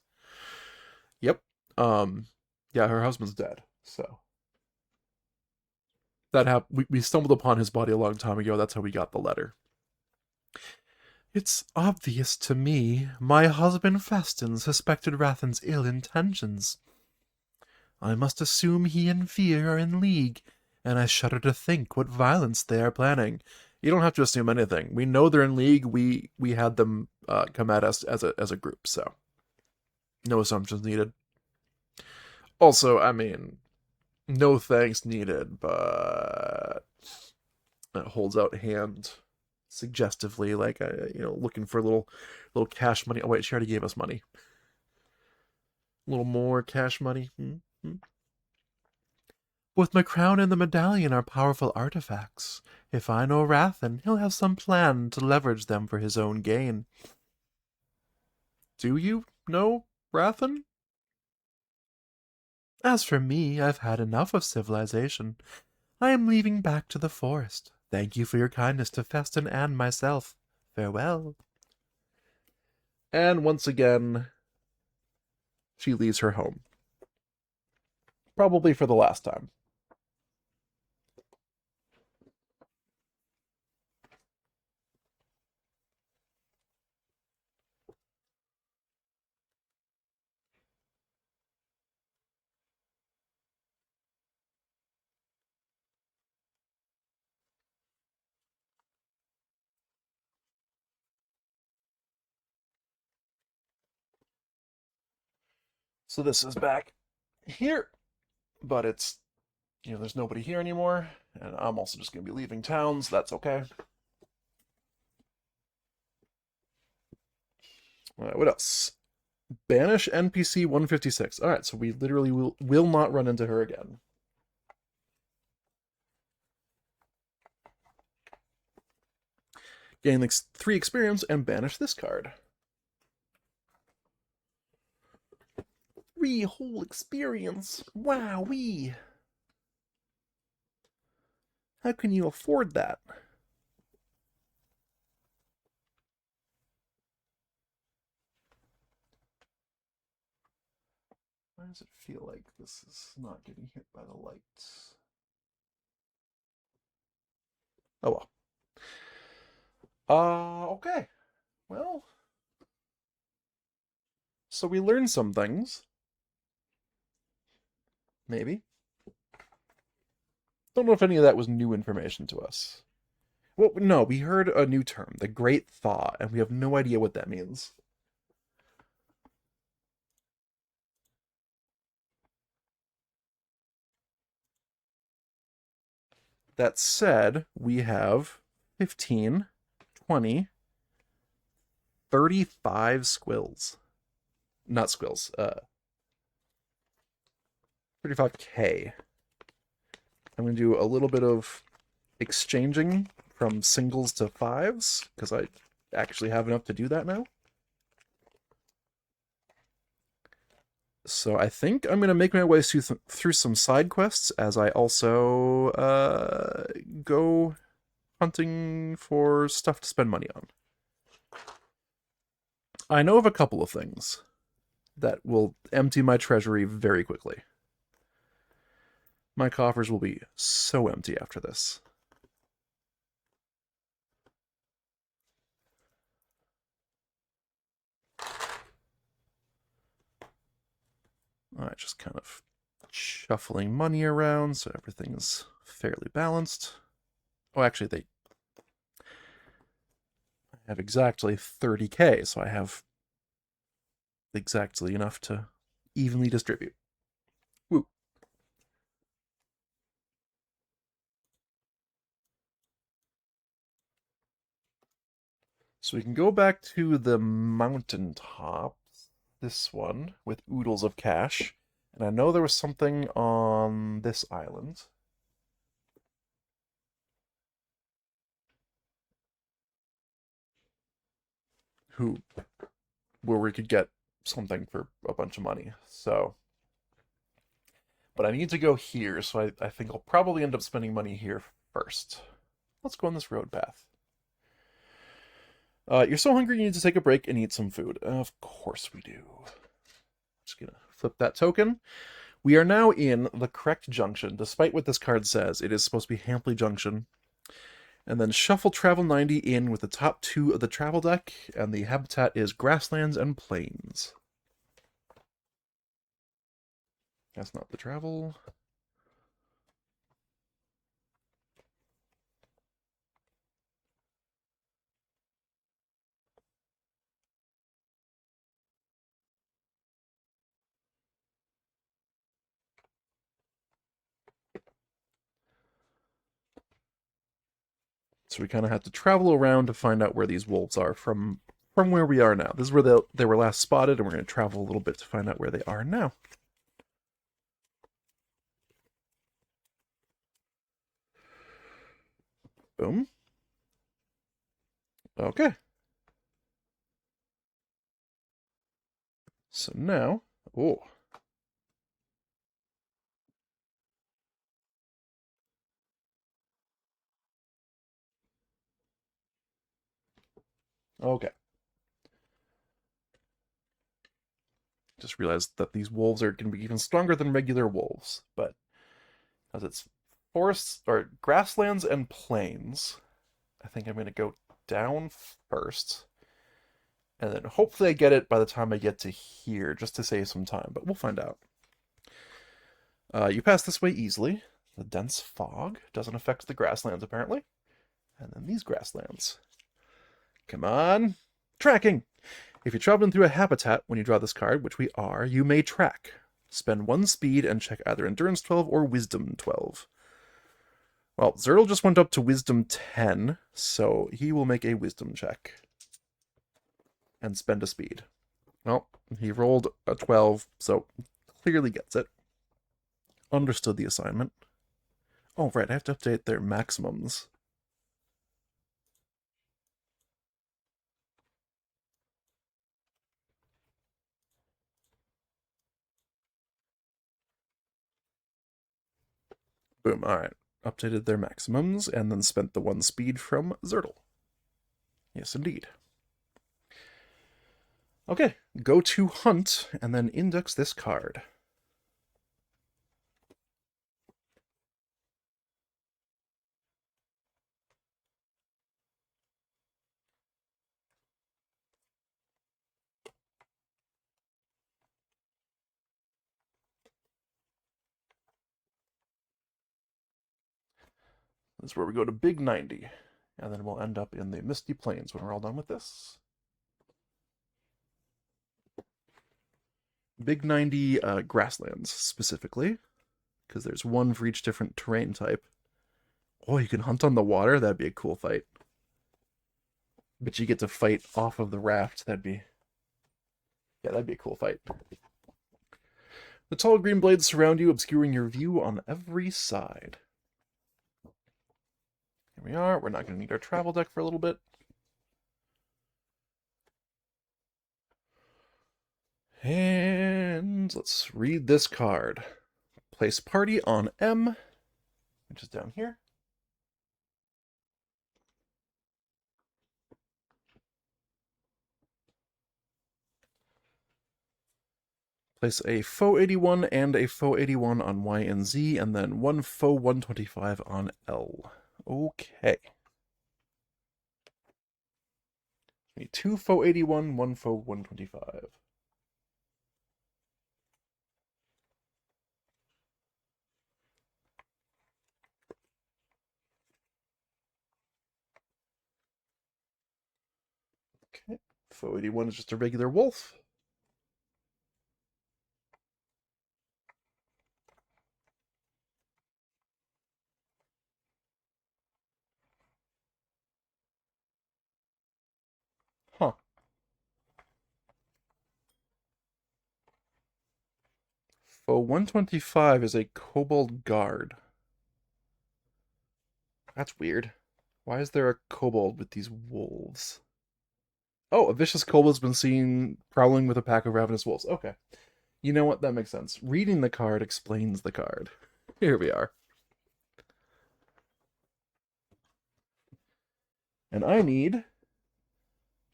Yep. Yeah, her husband's dead, so. We stumbled upon his body a long time ago, that's how we got the letter. It's obvious to me. My husband Festin suspected Rathan's ill intentions. I must assume he and Fear are in league, and I shudder to think what violence they are planning. You don't have to assume anything. We know they're in league. We had them come at us as a group, so no assumptions needed. Also, I mean, no thanks needed, but it holds out hand suggestively, like looking for a little cash money. Oh wait, she already gave us money. A little more cash money. Both my crown and the medallion are powerful artifacts. If I know Rathan, he'll have some plan to leverage them for his own gain. Do you know Rathan? As for me, I've had enough of civilization. I am leaving back to the forest. Thank you for your kindness to Feston and myself. Farewell. And once again, she leaves her home. Probably for the last time. So this is back here, but it's, there's nobody here anymore, and I'm also just going to be leaving town, so that's okay. What else? Banish NPC 156. Alright, so we literally will not run into her again. Gain 3 experience and banish this card. 3 whole experience. Wowee. How can you afford that? Why does it feel like this is not getting hit by the lights? Oh well. Okay. Well, so we learned some things. Maybe. Don't know if any of that was new information to us. Well, no, we heard a new term, the Great Thaw, and we have no idea what that means. That said, we have 15, 20, 35 squills. Not squills, 35k. I'm going to do a little bit of exchanging from singles to fives, because I actually have enough to do that now. So I think I'm going to make my way through some side quests as I also go hunting for stuff to spend money on. I know of a couple of things that will empty my treasury very quickly. My coffers will be so empty after this. Alright, just kind of shuffling money around so everything is fairly balanced. Oh, actually, I have exactly 30k, so I have exactly enough to evenly distribute. Woo. So we can go back to the mountaintops, this one, with oodles of cash. And I know there was something on this island. Where we could get something for a bunch of money. So, but I need to go here, so I think I'll probably end up spending money here first. Let's go on this road path. You're so hungry you need to take a break and eat some food. Of course we do. Just gonna flip that token. We are now in the correct junction. Despite what this card says, it is supposed to be Hampley Junction. And then shuffle Travel 90 in with the top 2 of the travel deck, and the habitat is grasslands and plains. That's not the travel. So we kind of have to travel around to find out where these wolves are from where we are now. This is where they were last spotted, and we're going to travel a little bit to find out where they are now. Boom. Okay. So now, oh, okay. Just realized that these wolves are going to be even stronger than regular wolves, but as it's forests or grasslands and plains, I think I'm going to go down first, and then hopefully I get it by the time I get to here, just to save some time. But we'll find out. You pass this way easily. The dense fog doesn't affect the grasslands, apparently. And then these grasslands. Come on. Tracking! If you're traveling through a habitat when you draw this card, which we are, you may track. Spend 1 speed and check either Endurance 12 or Wisdom 12. Well, Zertle just went up to Wisdom 10, so he will make a Wisdom check. And spend a speed. Well, he rolled a 12, so clearly gets it. Understood the assignment. Oh, right, I have to update their maximums. Boom, alright. Updated their maximums, and then spent the 1 speed from Zertle. Yes, indeed. Okay, go to hunt, and then index this card. This is where we go to Big 90, and then we'll end up in the Misty Plains when we're all done with this. Big 90 grasslands, specifically, because there's one for each different terrain type. Oh, you can hunt on the water? That'd be a cool fight. But you get to fight off of the raft. That'd be... Yeah, that'd be a cool fight. The tall green blades surround you, obscuring your view on every side. Here we are. We're not going to need our travel deck for a little bit. And let's read this card. Place party on M, which is down here. Place a foe 81 and a foe 81 on Y and Z, and then one foe 125 on L. Okay. Need 2 foe 81, 1 foe 125. Okay. Foe 81 is just a regular wolf. Huh. Foe 125 is a kobold guard. That's weird. Why is there a kobold with these wolves? Oh, a vicious kobold's been seen prowling with a pack of ravenous wolves. Okay. You know what? That makes sense. Reading the card explains the card. Here we are. And I need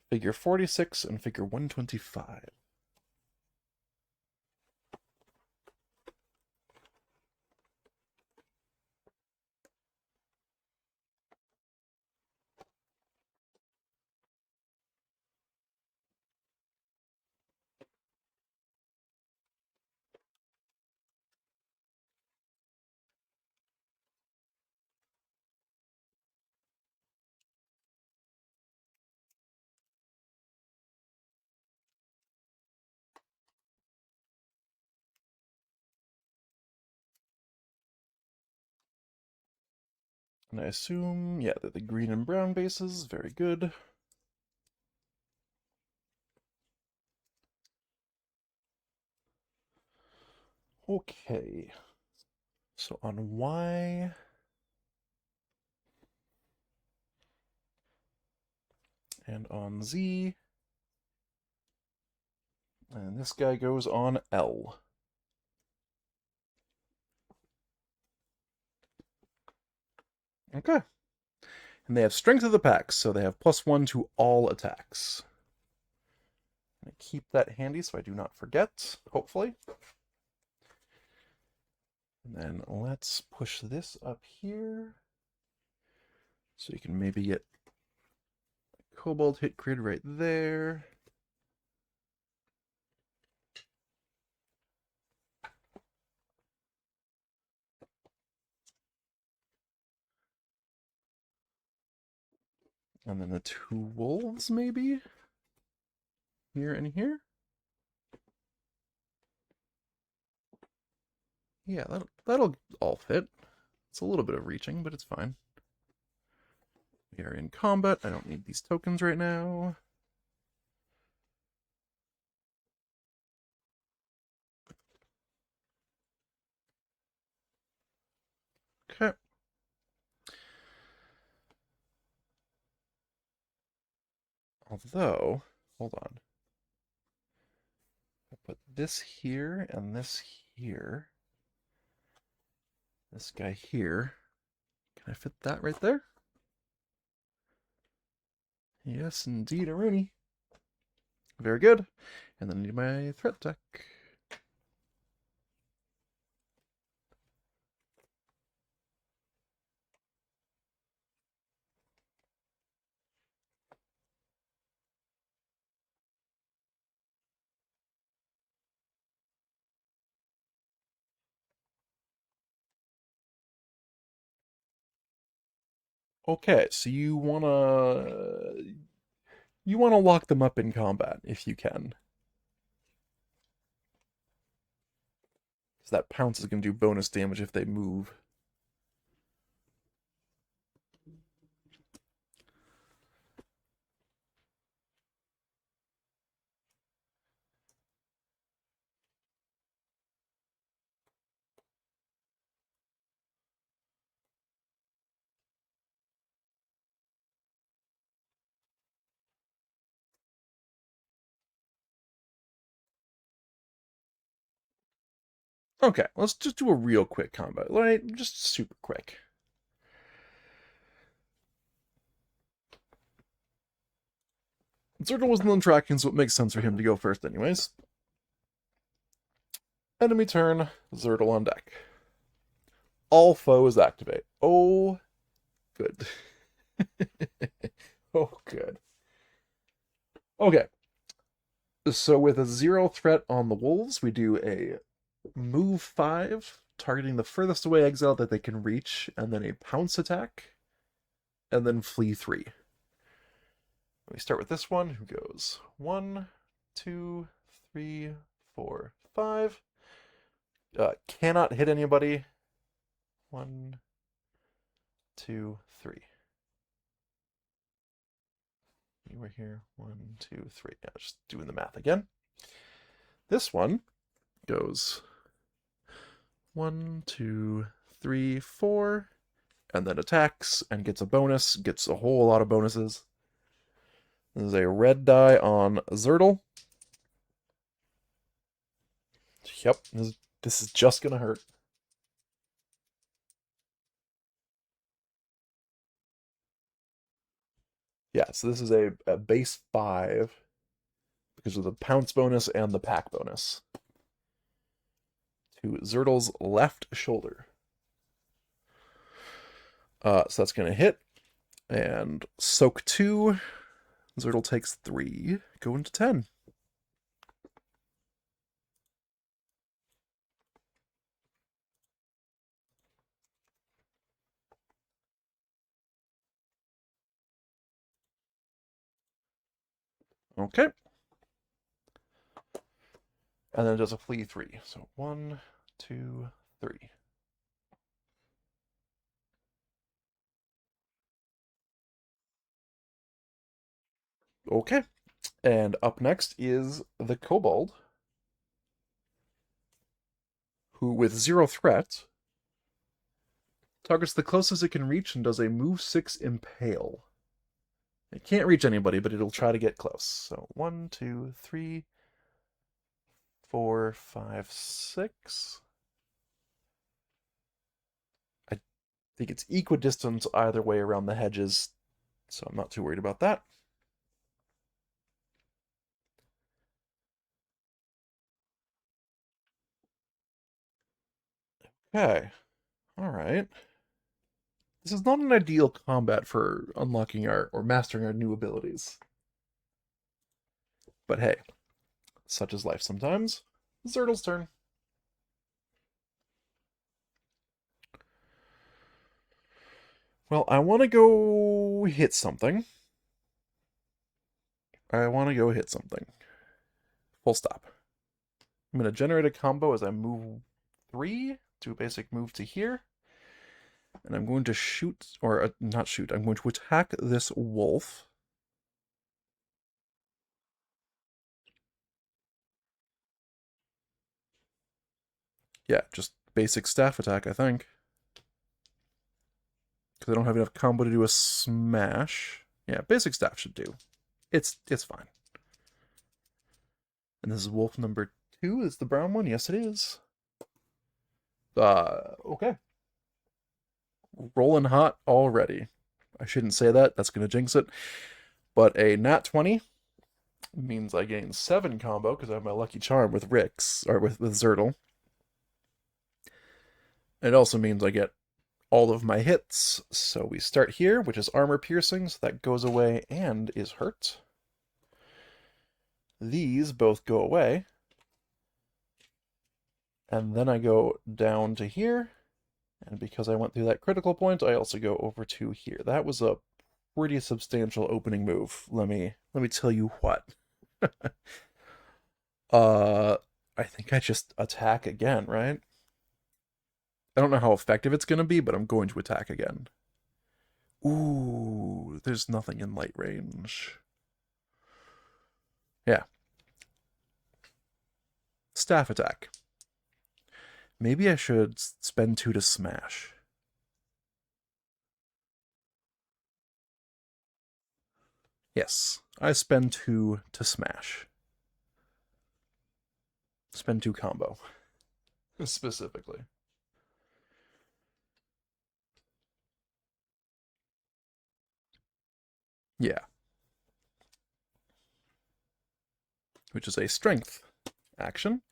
figure 46 and figure 125. And I assume, yeah, that the green and brown bases, very good. Okay. So on Y, and on Z, and this guy goes on L. Okay. And they have strength of the pack, so they have +1 to all attacks. I'm gonna keep that handy so I do not forget, hopefully. And then let's push this up here. So you can maybe get Cobalt hit grid right there. And then the 2 wolves, maybe? Here and here? Yeah, that'll all fit. It's a little bit of reaching, but it's fine. We are in combat. I don't need these tokens right now. Okay. Although, hold on. I put this here and this here. This guy here. Can I fit that right there? Yes, indeed, a Rooney. Very good. And then I need my threat deck. Okay, so you wanna lock them up in combat if you can. Because that pounce is gonna do bonus damage if they move. Okay, let's just do a real quick combat. Right? Just super quick. Zergle wasn't on tracking, so it makes sense for him to go first anyways. Enemy turn, Zergle on deck. All foes activate. Oh, good. Oh, good. Okay. So with a 0 threat on the wolves, we do a move 5, targeting the furthest away exile that they can reach, and then a pounce attack, and then flee 3. We start with this one, who goes 1, 2, 3, 4, 5. Cannot hit anybody. 1, 2, 3. You were here. 1, 2, 3. Yeah, just doing the math again. This one goes 1, 2, 3, 4, and then attacks and gets a bonus. Gets a whole lot of bonuses. This is a red die on Zertle. Yep, this is just gonna hurt. Yeah, so this is a base 5 because of the pounce bonus and the pack bonus to Zertle's left shoulder. So that's gonna hit and soak 2. Zertle takes 3, go into 10. Okay. And then it does a flee 3. So 1, 2, 3. Okay. And up next is the Kobold, who, with 0 threat, targets the closest it can reach and does a move 6 impale. It can't reach anybody, but it'll try to get close. So 1, 2, 3, 4, 5, 6. I think it's equidistant either way around the hedges, so I'm not too worried about that. Okay. Alright. This is not an ideal combat for unlocking our or mastering our new abilities. But hey, such is life sometimes. Zertle's turn. Well, I want to go hit something. Full stop. I'm going to generate a combo as I move 3, do a basic move to here. And I'm going to shoot, or not shoot, I'm going to attack this wolf. Yeah, just basic staff attack, I think. Because I don't have enough combo to do a smash. Yeah, basic staff should do. It's fine. And this is wolf number 2. Is the brown one? Yes, it is. Okay. Rolling hot already. I shouldn't say that. That's going to jinx it. But a nat 20 means I gain 7 combo because I have my lucky charm with Rix, or with Zertle. It also means I get all of my hits. So we start here, which is armor piercing, so that goes away and is hurt. These both go away. And then I go down to here. And because I went through that critical point, I also go over to here. That was a pretty substantial opening move. Let me tell you what. I think I just attack again, right? I don't know how effective it's going to be, but I'm going to attack again. Ooh, there's nothing in light range. Yeah. Staff attack. Maybe I should spend 2 to smash. Yes, I spend 2 to smash. Spend 2 combo. Specifically. Yeah. Which is a strength action.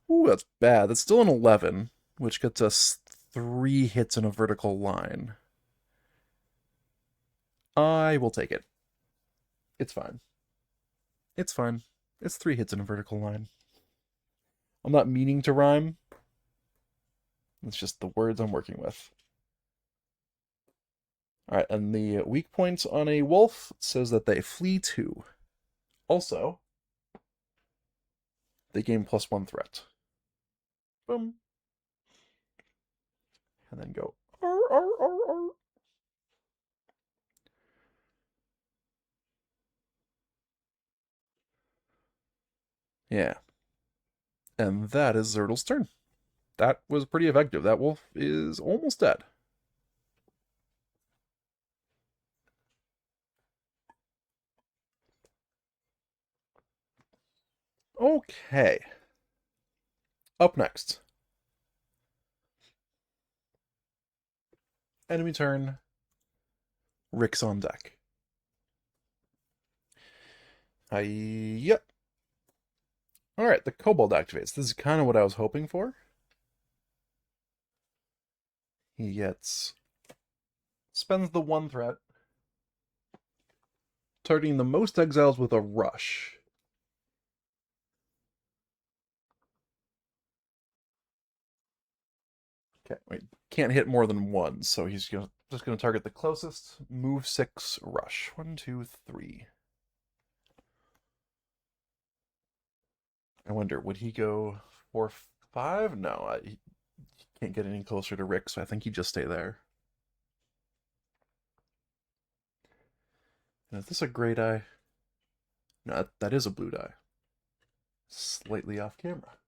Ooh, that's bad. That's still an 11, which gets us 3 hits in a vertical line. I will take it. It's fine. It's fine. It's 3 hits in a vertical line. I'm not meaning to rhyme. It's just the words I'm working with. Alright, and the weak points on a wolf says that they flee 2. Also, they gain +1 threat. Boom. And then go. Arr, arr, arr, arr. Yeah. And that is Zertle's turn. That was pretty effective. That wolf is almost dead. Okay. Up next. Enemy turn. Rick's on deck. Yep. Alright, the Kobold activates. This is kind of what I was hoping for. He spends the 1 threat, targeting the most exiles with a rush. Okay, wait, can't hit more than 1, so he's just gonna target the closest. Move 6, rush. 1, 2, 3. I wonder, would he go 4, 5? No, he can't get any closer to Rick, so I think he'd just stay there. And is this a great eye? No, that is a blue die. Slightly off camera.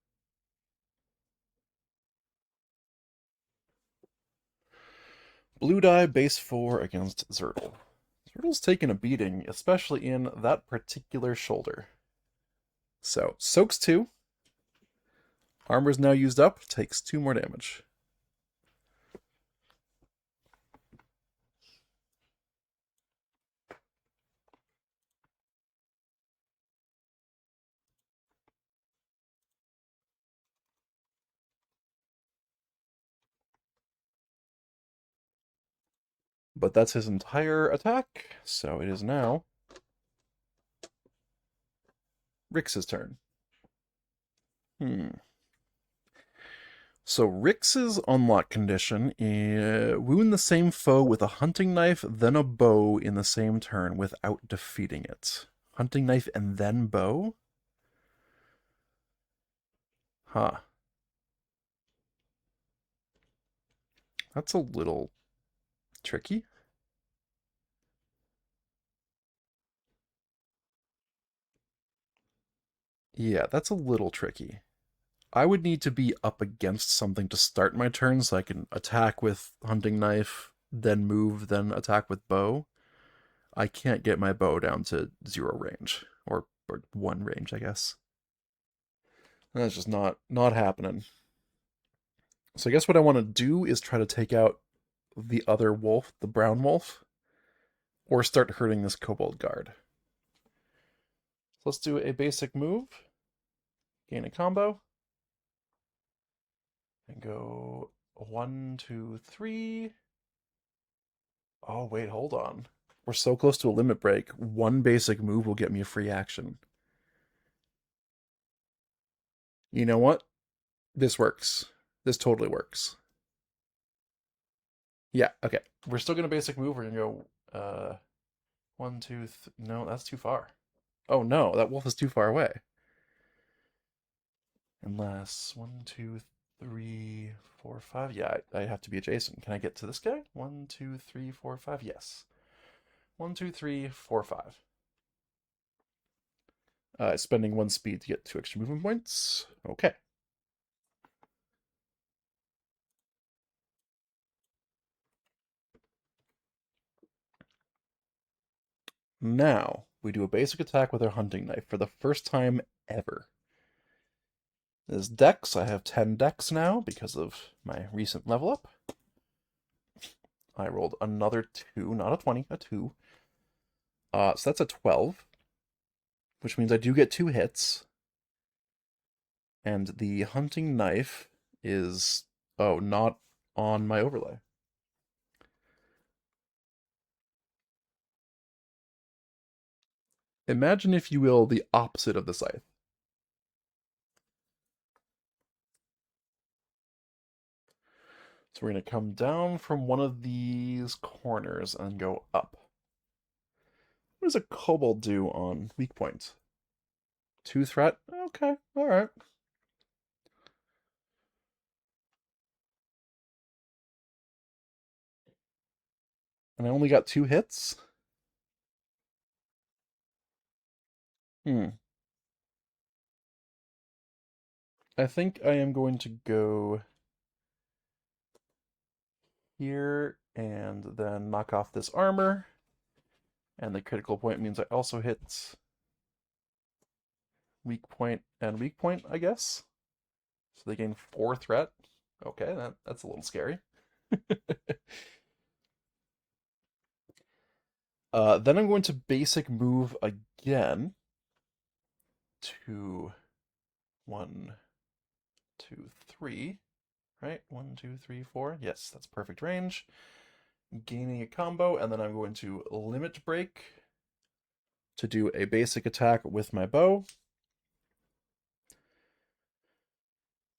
Blue die, base 4 against Zertle. Zertle's taken a beating, especially in that particular shoulder. So, soaks 2. Armor's now used up, takes 2 more damage. But that's his entire attack, so it is now Rix's turn. So Rix's unlock condition is wound the same foe with a hunting knife, then a bow in the same turn without defeating it. Hunting knife and then bow? Huh. That's a little tricky. Yeah, that's a little tricky. I would need to be up against something to start my turn so I can attack with hunting knife, then move, then attack with bow. I can't get my bow down to 0 range, or 1 range, I guess. That's just not happening. So I guess what I want to do is try to take out the other wolf, the brown wolf, or start hurting this kobold guard. So let's do a basic move, gain a combo, and go 1, 2, 3. Oh, wait, hold on. We're so close to a limit break. 1 basic move will get me a free action. You know what? This works. This totally works. Yeah, okay. We're still gonna basic move. We're gonna go 1, 2, no, that's too far. Oh no, that wolf is too far away. Unless 1, 2, 3, 4, 5. Yeah, I have to be adjacent. Can I get to this guy? 1, 2, 3, 4, 5. Yes. 1, 2, 3, 4, 5. Spending 1 speed to get 2 extra movement points. Okay. Now, we do a basic attack with our hunting knife for the first time ever. This dex, I have 10 dex now because of my recent level up. I rolled another 2, not a 20, a 2. So that's a 12, which means I do get 2 hits. And the hunting knife is, oh, not on my overlay. Imagine, if you will, the opposite of the scythe. So we're going to come down from one of these corners and go up. What does a kobold do on weak point? 2 threat? Okay, alright. And I only got 2 hits? I think I am going to go here and then knock off this armor. And the critical point means I also hit weak point and weak point, I guess. So they gain 4 threat. Okay, that's a little scary. Then I'm going to basic move again to 1, 2, 3. Right? 1, 2, 3, 4. Yes, that's perfect range. Gaining a combo, and then I'm going to limit break to do a basic attack with my bow.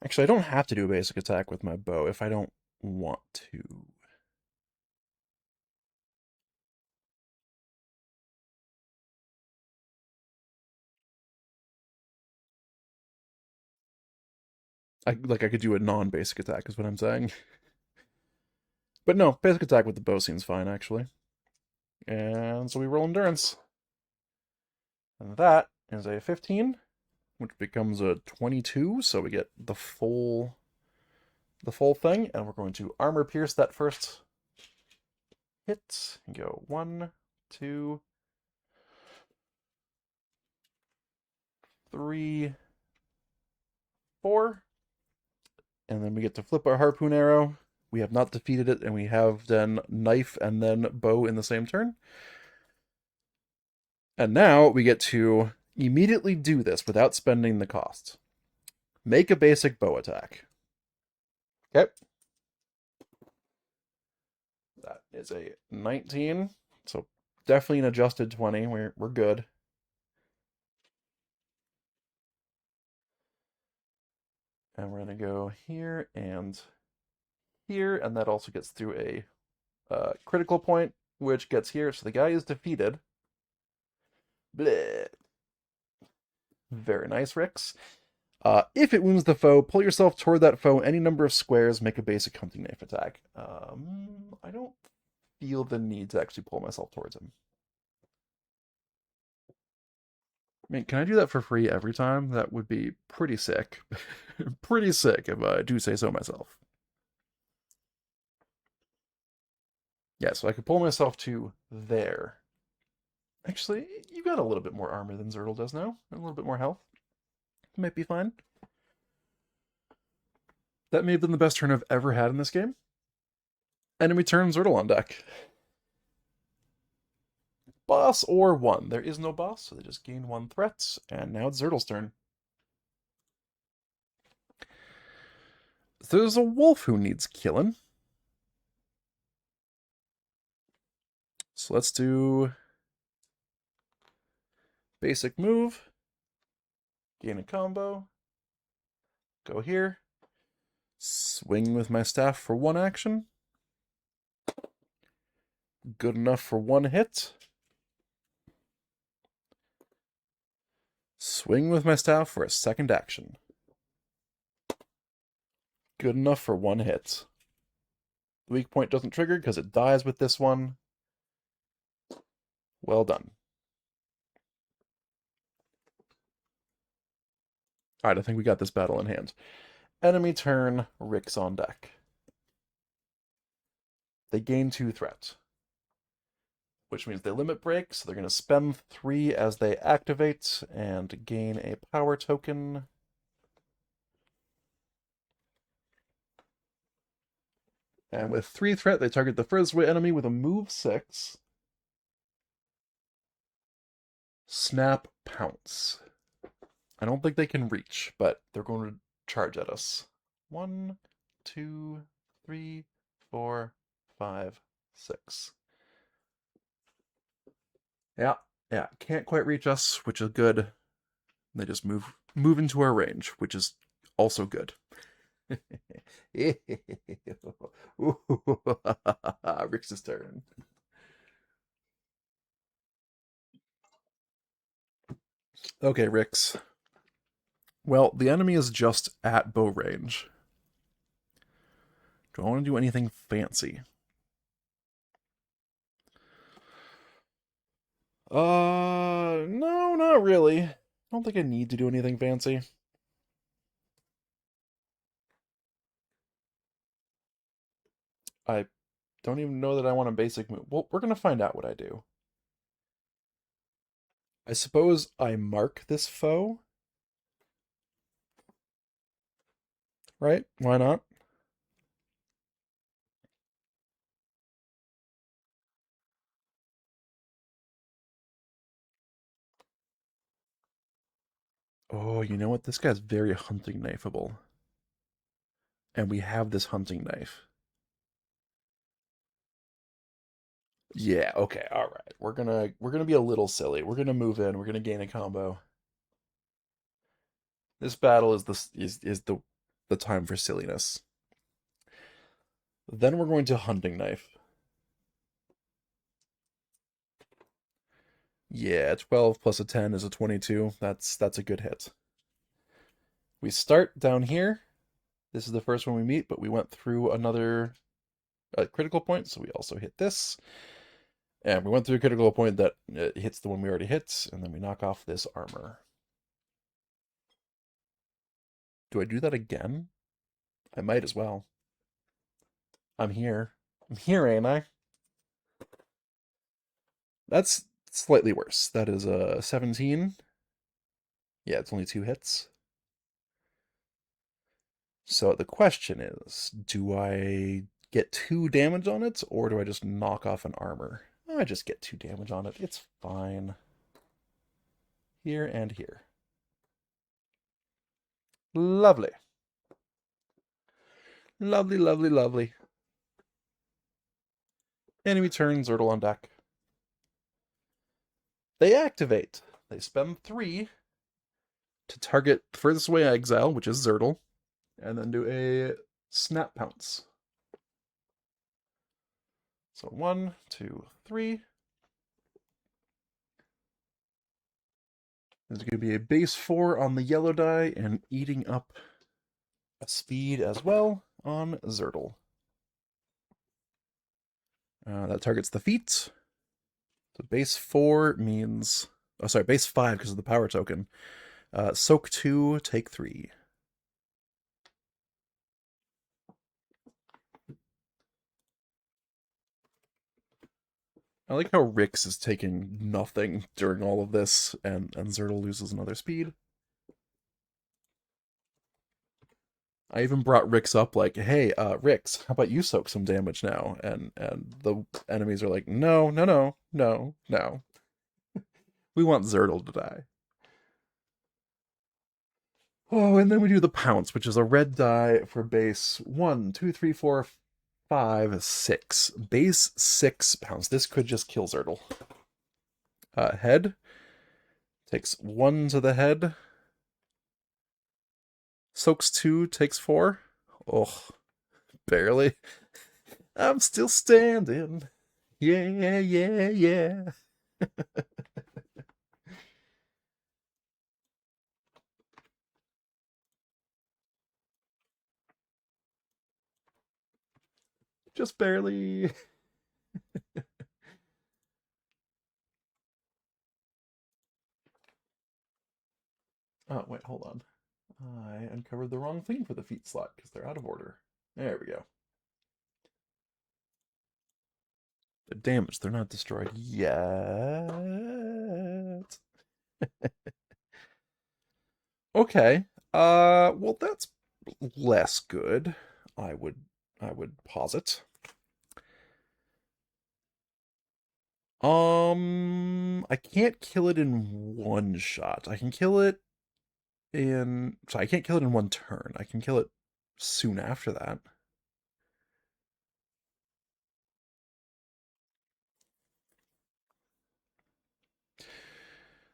Actually, I don't have to do a basic attack with my bow if I don't want to. I could do a non-basic attack is what I'm saying. But no, basic attack with the bow seems fine, actually. And so we roll endurance. And that is a 15, which becomes a 22, so we get the full thing, and we're going to armor pierce that first hit and go 1, 2, 3, 4, and then we get to flip our harpoon arrow. We have not defeated it, and we have then knife and then bow in the same turn. And now we get to immediately do this without spending the cost. Make a basic bow attack. Okay. That is a 19. So definitely an adjusted 20. We're good. And we're going to go here, and that also gets through a critical point, which gets here. So the guy is defeated. Bleh. Very nice, Rix. If it wounds the foe, pull yourself toward that foe any number of squares, make a basic hunting knife attack. I don't feel the need to actually pull myself towards him. I mean, can I do that for free every time? That would be pretty sick. Pretty sick, if I do say so myself. Yeah, so I could pull myself to there. Actually, you got a little bit more armor than Zertle does now. A little bit more health. Might be fine. That may have been the best turn I've ever had in this game. Enemy turn, Zertle on deck. Boss or 1. There is no boss, so they just gain 1 threat, and now it's Zertle's turn. There's a wolf who needs killing. So let's do basic move, gain a combo, go here, swing with my staff for 1 action. Good enough for 1 hit. Swing with my staff for a 2nd action. Good enough for 1 hit. The weak point doesn't trigger because it dies with this one. Well done. Alright, I think we got this battle in hand. Enemy turn, Rix on deck. They gain 2 threat, which means they limit break, so they're going to spend 3 as they activate and gain a power token. And with 3 threat, they target the furthest away enemy with a move 6. Snap Pounce. I don't think they can reach, but they're going to charge at us. 1, 2, 3, 4, 5, 6. Yeah, can't quite reach us, which is good. They just move into our range, which is also good. Rix's turn. Okay, Rix. Well, the enemy is just at bow range. Do I want to do anything fancy? No, not really. I don't think I need to do anything fancy. I don't even know that I want a basic move. Well, we're going to find out what I do. I suppose I mark this foe. Right? Why not? Oh, you know what? This guy's very hunting knifeable. And we have this hunting knife. Yeah, okay, alright. We're gonna be a little silly. We're gonna move in, we're gonna gain a combo. This battle is the time for silliness. Then we're going to hunting knife. Yeah, 12 plus a 10 is a 22. That's a good hit. We start down here. This is the first one we meet, but we went through another critical point, so we also hit this. And we went through a critical point that hits the one we already hit, and then we knock off this armor. Do I do that again? I might as well. I'm here. I'm here, ain't I? That's slightly worse. That is a 17. Yeah, it's only 2 hits. So the question is, do I get 2 damage on it, or do I just knock off an armor? I just get 2 damage on it. It's fine. Here and here. Lovely. Lovely, lovely, lovely. Enemy turn, Zertle on deck. They activate. They spend 3 to target furthest away exile, which is Zertle, and then do a snap pounce. So 1, 2, 3. There's going to be a base 4 on the yellow die and eating up a speed as well on Zertle. That targets the feet. So base 4 means... Oh, sorry, base 5 because of the power token. Soak 2, take 3. I like how Rix is taking nothing during all of this, and Zertle loses another speed. I even brought Rix up like, hey, Rix, how about you soak some damage now? And the enemies are like, no, no, no, no, no. We want Zertle to die. Oh, and then we do the pounce, which is a red die for base 1, 2, 3, 4, 5, 6. Base 6 pounce. This could just kill Zertle. Head. Takes 1 to the head. Soaks 2, takes 4. Oh, barely. I'm still standing. Yeah, yeah, yeah. Just barely. Oh, wait, hold on. I uncovered the wrong thing for the feet slot because they're out of order. There we go. The damage, they're not destroyed yet. Okay. Well, that's less good. I would posit. I can't kill it in one shot. I can kill it in... Sorry, I can't kill it in one turn. I can kill it soon after that.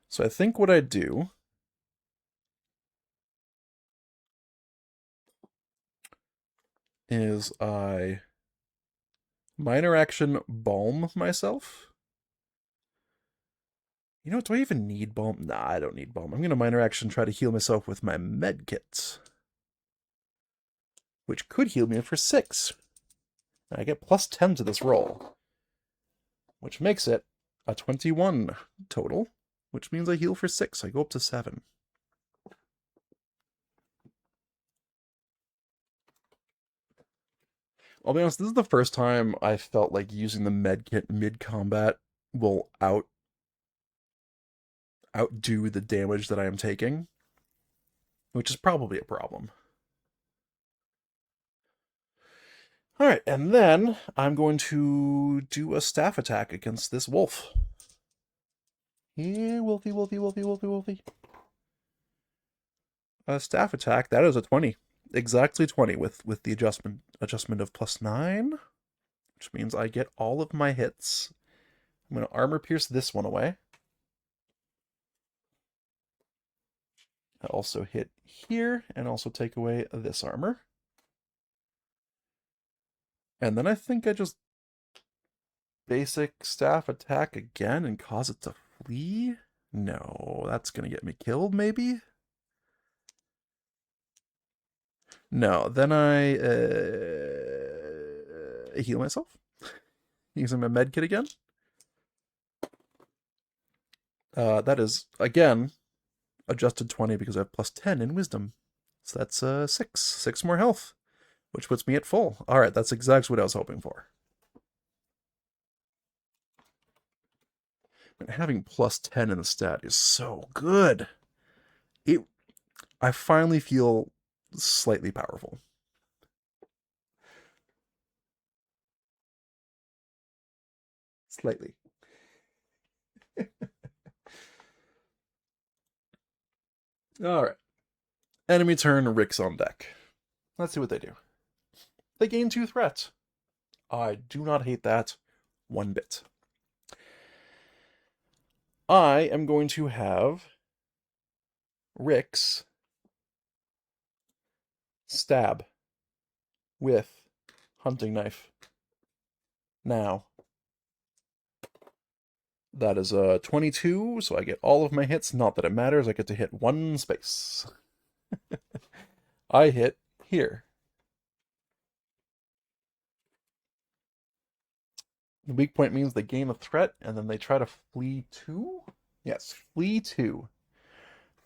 So I think what I do is I minor action balm myself. You know what, do I even need balm? Nah, I don't need balm. I'm going to minor action try to heal myself with my med kits, which could heal me for 6. I get plus 10 to this roll, which makes it a 21 total, which means I heal for 6. I go up to 7. I'll be honest, this is the first time I felt like using the medkit mid-combat will outdo the damage that I am taking, which is probably a problem. Alright, and then I'm going to do a staff attack against this wolf. Here, wolfie, wolfie, wolfie, wolfie, wolfie. A staff attack, that is a 20. Exactly 20 with the adjustment of plus 9, which means I get all of my hits. I'm going to armor pierce this one away. I also hit here and also take away this armor. And then I think I just basic staff attack again and cause it to flee? No, that's going to get me killed, maybe? No, then I heal myself using my med kit again. That is, again, adjusted 20 because I have plus 10 in wisdom. So that's 6. 6 more health, which puts me at full. All right, that's exactly what I was hoping for. And having plus 10 in the stat is so good. I finally feel slightly powerful. Slightly. All right. Enemy turn, Rick's on deck. Let's see what they do. They gain 2 threats. I do not hate that one bit. I am going to have Rick's stab with hunting knife. Now, that is a 22, so I get all of my hits. Not that it matters, I get to hit one space. I hit here. The weak point means they gain a threat, and then they try to flee 2? Yes, flee 2.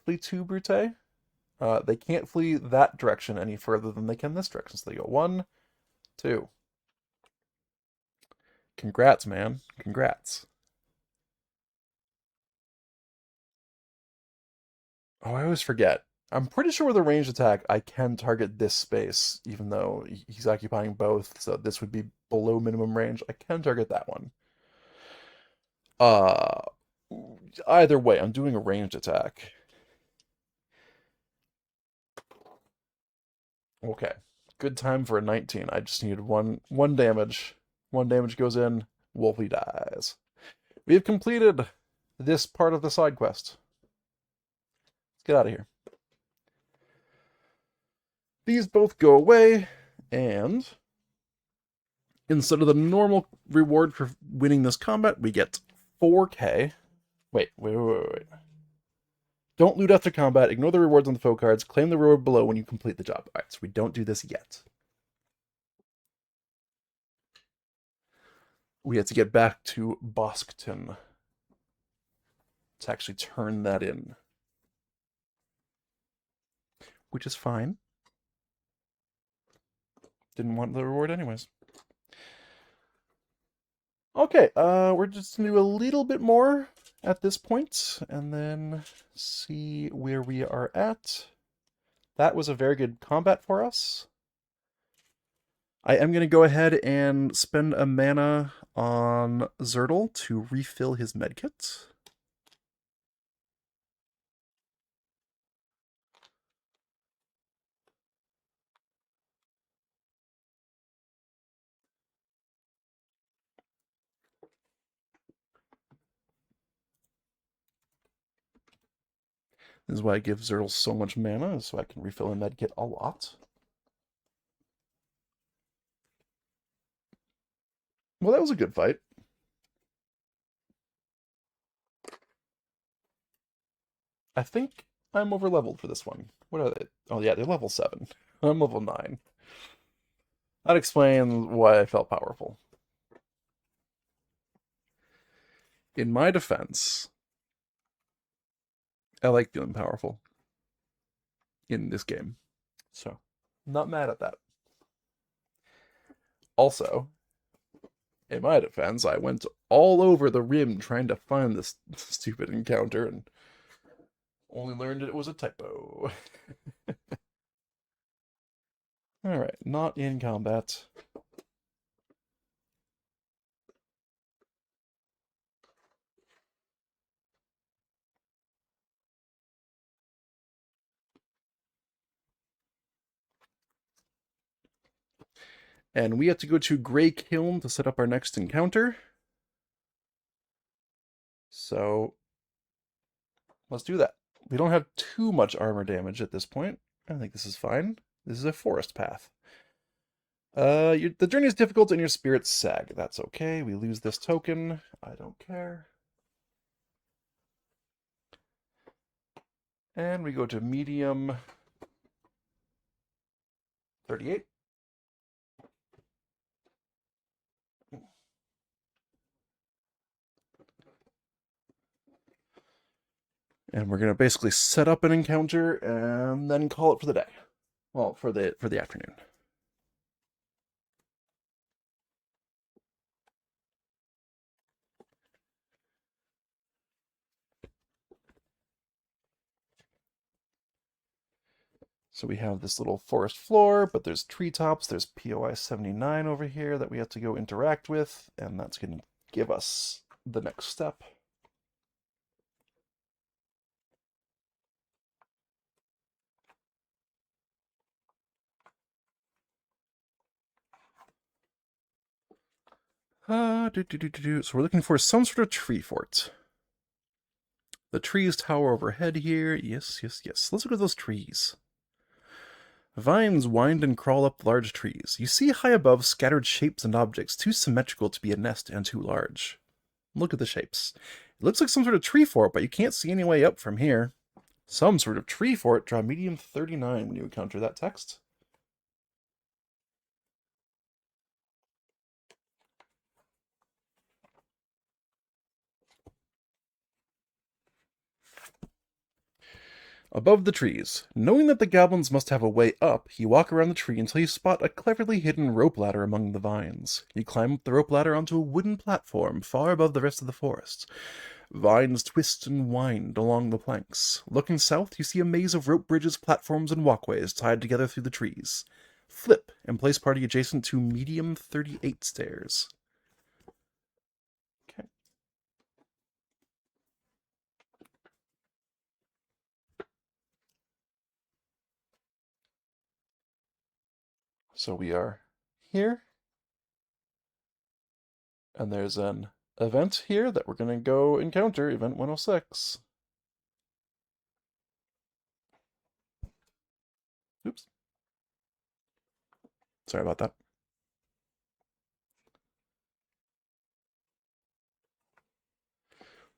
Flee 2, Brute. They can't flee that direction any further than they can this direction, so they go 1, 2. Congrats, man. Congrats. Oh, I always forget. I'm pretty sure with a ranged attack, I can target this space, even though he's occupying both, so this would be below minimum range. I can target that one. Uh, Either way, I'm doing a ranged attack. Okay, good time for a 19. I just needed one damage. One damage goes in, Wolfie dies. We have completed this part of the side quest. Let's get out of here. These both go away, and instead of the normal reward for winning this combat, we get 4k. Wait. Don't loot after combat, ignore the rewards on the foe cards, claim the reward below when you complete the job. Alright, so we don't do this yet. We have to get back to Boskton to actually turn that in. Which is fine. Didn't want the reward anyways. Okay, we're just gonna do a little bit more at this point, and then see where we are at. That was a very good combat for us. I am going to go ahead and spend a mana on Zertle to refill his medkit. This is why I give Zertle so much mana, so I can refill a medkit a lot. Well, that was a good fight. I think I'm over-leveled for this one. What are they? Oh yeah, they're level 7. I'm level 9. That explains why I felt powerful. In my defense, I like feeling powerful in this game. So, not mad at that. Also, in my defense, I went all over the rim trying to find this stupid encounter and only learned it was a typo. Alright, not in combat. And we have to go to Grey Kiln to set up our next encounter. So, let's do that. We don't have too much armor damage at this point. I think this is fine. This is a forest path. The journey is difficult and your spirits sag. That's okay. We lose this token. I don't care. And we go to medium 38. And we're going to basically set up an encounter and then call it for the day. Well, for the afternoon. So we have this little forest floor, but there's treetops. There's POI 79 over here that we have to go interact with, and that's going to give us the next step. So we're looking for some sort of tree fort. The trees tower overhead here. Yes. Let's look at those trees. Vines wind and crawl up large trees. You see high above scattered shapes and objects, too symmetrical to be a nest and too large. Look at the shapes. It looks like some sort of tree fort, but you can't see any way up from here. Some sort of tree fort. Draw medium 39 when you encounter that text. Above the trees. Knowing that the goblins must have a way up, you walk around the tree until you spot a cleverly hidden rope ladder among the vines. You climb up the rope ladder onto a wooden platform far above the rest of the forest. Vines twist and wind along the planks. Looking south, you see a maze of rope bridges, platforms, and walkways tied together through the trees. Flip and place party adjacent to medium 38 stairs. Okay. So we are here, and there's an event here that we're going to go encounter, event 106. Oops. Sorry about that.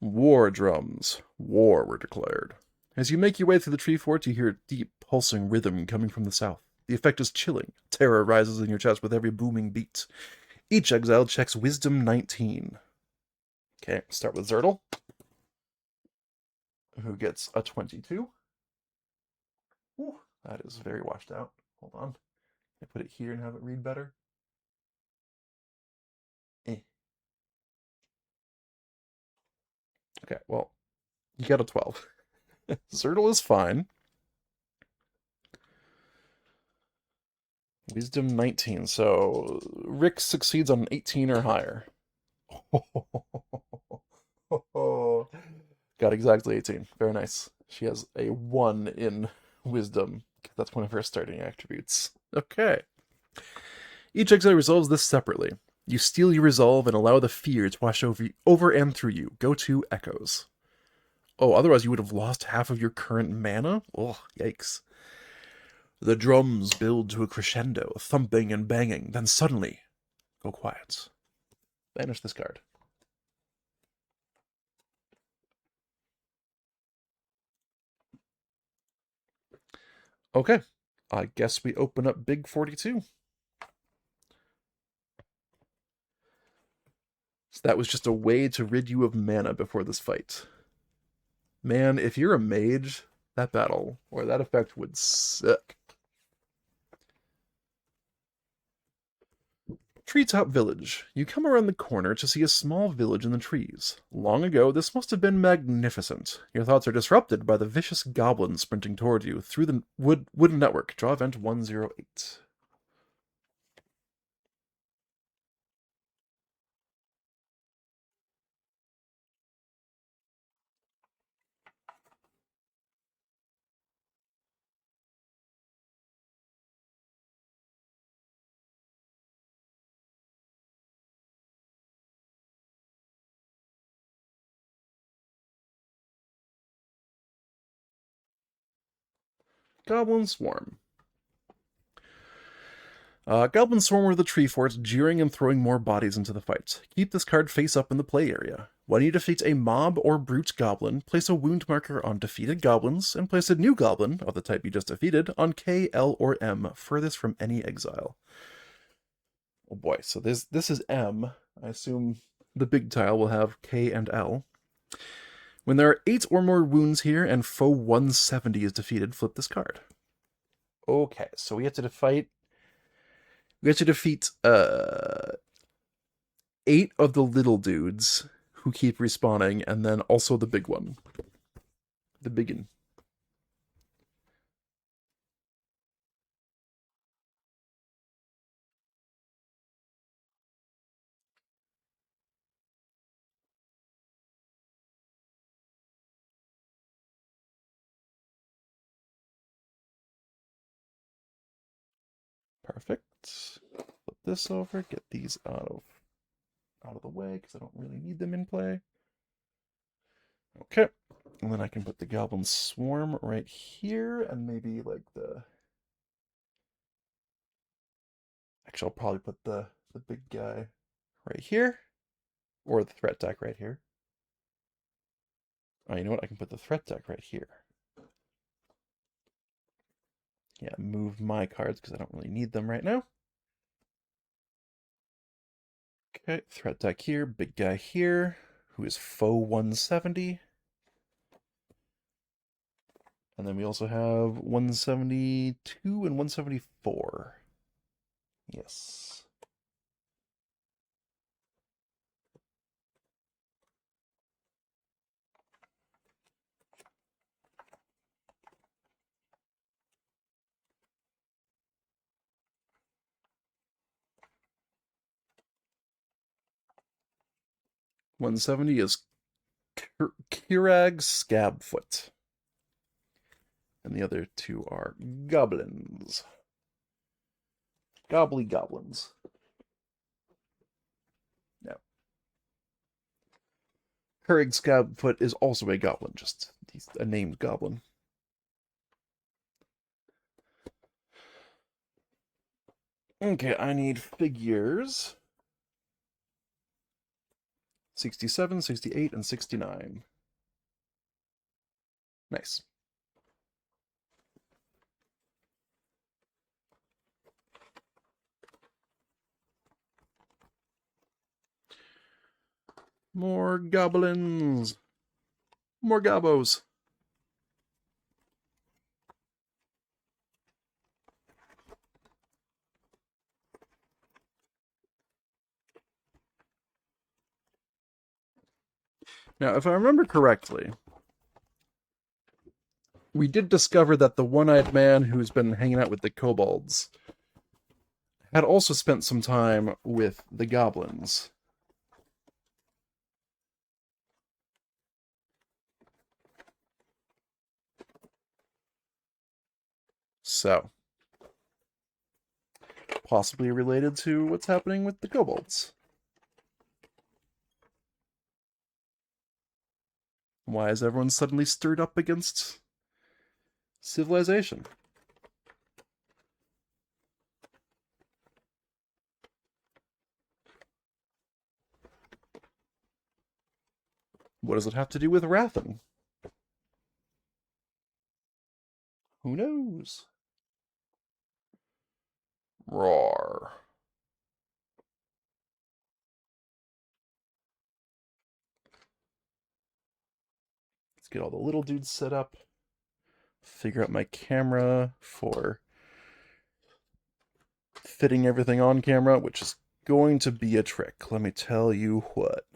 War drums. War were declared. As you make your way through the tree fort, you hear a deep, pulsing rhythm coming from the south. The effect is chilling. Terror rises in your chest with every booming beat. Each exile checks Wisdom 19. Okay, start with Zertle, who gets a 22. Ooh, that is very washed out. Hold on. I put it here and have it read better. Eh. Okay, well, you got a 12. Zertle is fine. Wisdom 19, so Rick succeeds on an 18 or higher. Got exactly 18. Very nice. She has a 1 in Wisdom. That's one of her starting attributes. Okay. Each exile resolves this separately. You steal your resolve and allow the fear to wash over and through you. Go to Echoes. Oh, otherwise you would have lost half of your current mana? Oh, yikes. The drums build to a crescendo, thumping and banging, then suddenly go quiet. Banish this card. Okay, I guess we open up Big 42. So that was just a way to rid you of mana before this fight. Man, if you're a mage, that battle, or that effect would suck. Treetop Village. You come around the corner to see a small village in the trees. Long ago, this must have been magnificent. Your thoughts are disrupted by the vicious goblin sprinting toward you through the wooden network. Draw event 108. Goblin Swarm. Goblins swarm over the tree fort, jeering and throwing more bodies into the fight. Keep this card face up in the play area. When you defeat a mob or brute goblin, place a wound marker on defeated goblins, and place a new goblin, of the type you just defeated, on K, L, or M, furthest from any exile. Oh boy, so this is M. I assume the big tile will have K and L. When there are 8 or more wounds here and foe 170 is defeated, flip this card. Okay, so we have to defeat 8 of the little dudes who keep respawning, and then also the big one. The biggin. Perfect. Flip this over, get these out of the way, because I don't really need them in play. Okay. And then I can put the goblin swarm right here, and maybe like the... Actually, I'll probably put the big guy right here, or the threat deck right here. Oh, you know what? I can put the threat deck right here. Yeah, move my cards because I don't really need them right now. Okay, threat deck here, big guy here, who is foe 170. And then we also have 172 and 174. Yes. $170 is Kirag Scabfoot. And the other two are goblins. Gobbly goblins. No. Kirag Scabfoot is also a goblin, just he's a named goblin. Okay, I need figures. 67, 68, and 69. Nice. More goblins. More gobos. Now, if I remember correctly, we did discover that the one-eyed man who's been hanging out with the kobolds had also spent some time with the goblins. So, possibly related to what's happening with the kobolds. Why is everyone suddenly stirred up against civilization? What does it have to do with Rathan? Who knows? Roar. Let's get all the little dudes set up. Figure out my camera for fitting everything on camera, which is going to be a trick. Let me tell you what.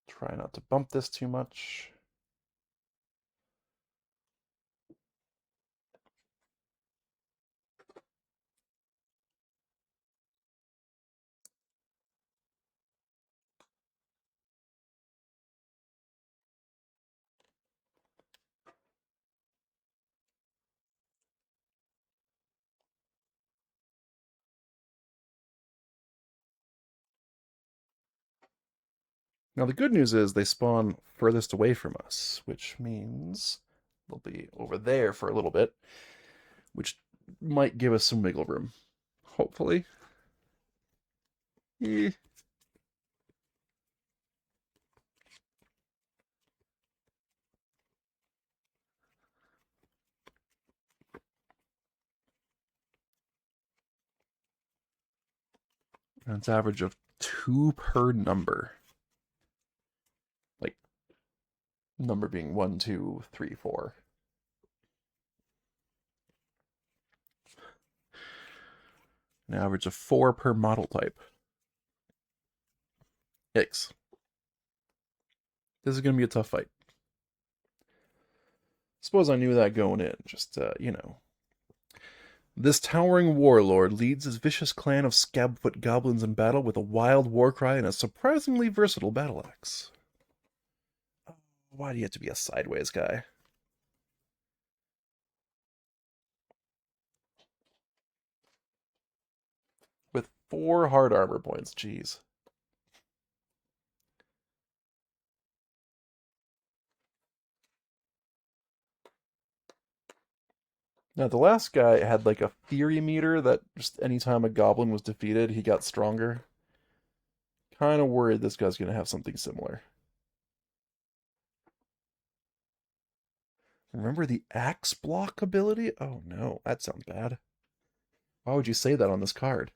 Try not to bump this too much. Now, the good news is they spawn furthest away from us, which means they'll be over there for a little bit, which might give us some wiggle room. Hopefully. Eh. And it's average of 2 per number. Like, number being 1, 2, 3, 4. An average of 4 per model type. Yikes. This is going to be a tough fight. Suppose I knew that going in, just, you know. This towering warlord leads his vicious clan of scabfoot goblins in battle with a wild war cry and a surprisingly versatile battle axe. Why do you have to be a sideways guy? With 4 hard armor points, jeez. Now, the last guy had like a fury meter that just anytime a goblin was defeated, he got stronger. Kind of worried this guy's going to have something similar. Remember the axe block ability? Oh no, that sounds bad. Why would you say that on this card?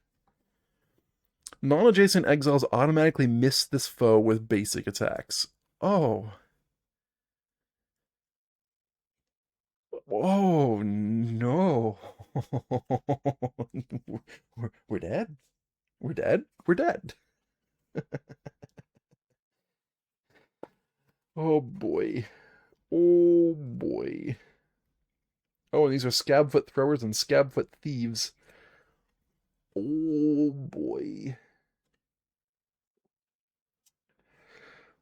Non-adjacent exiles automatically miss this foe with basic attacks. Oh. Oh no. We're dead. We're dead. We're dead. Oh boy. Oh boy. Oh, and these are scabfoot throwers and scabfoot thieves. Oh boy.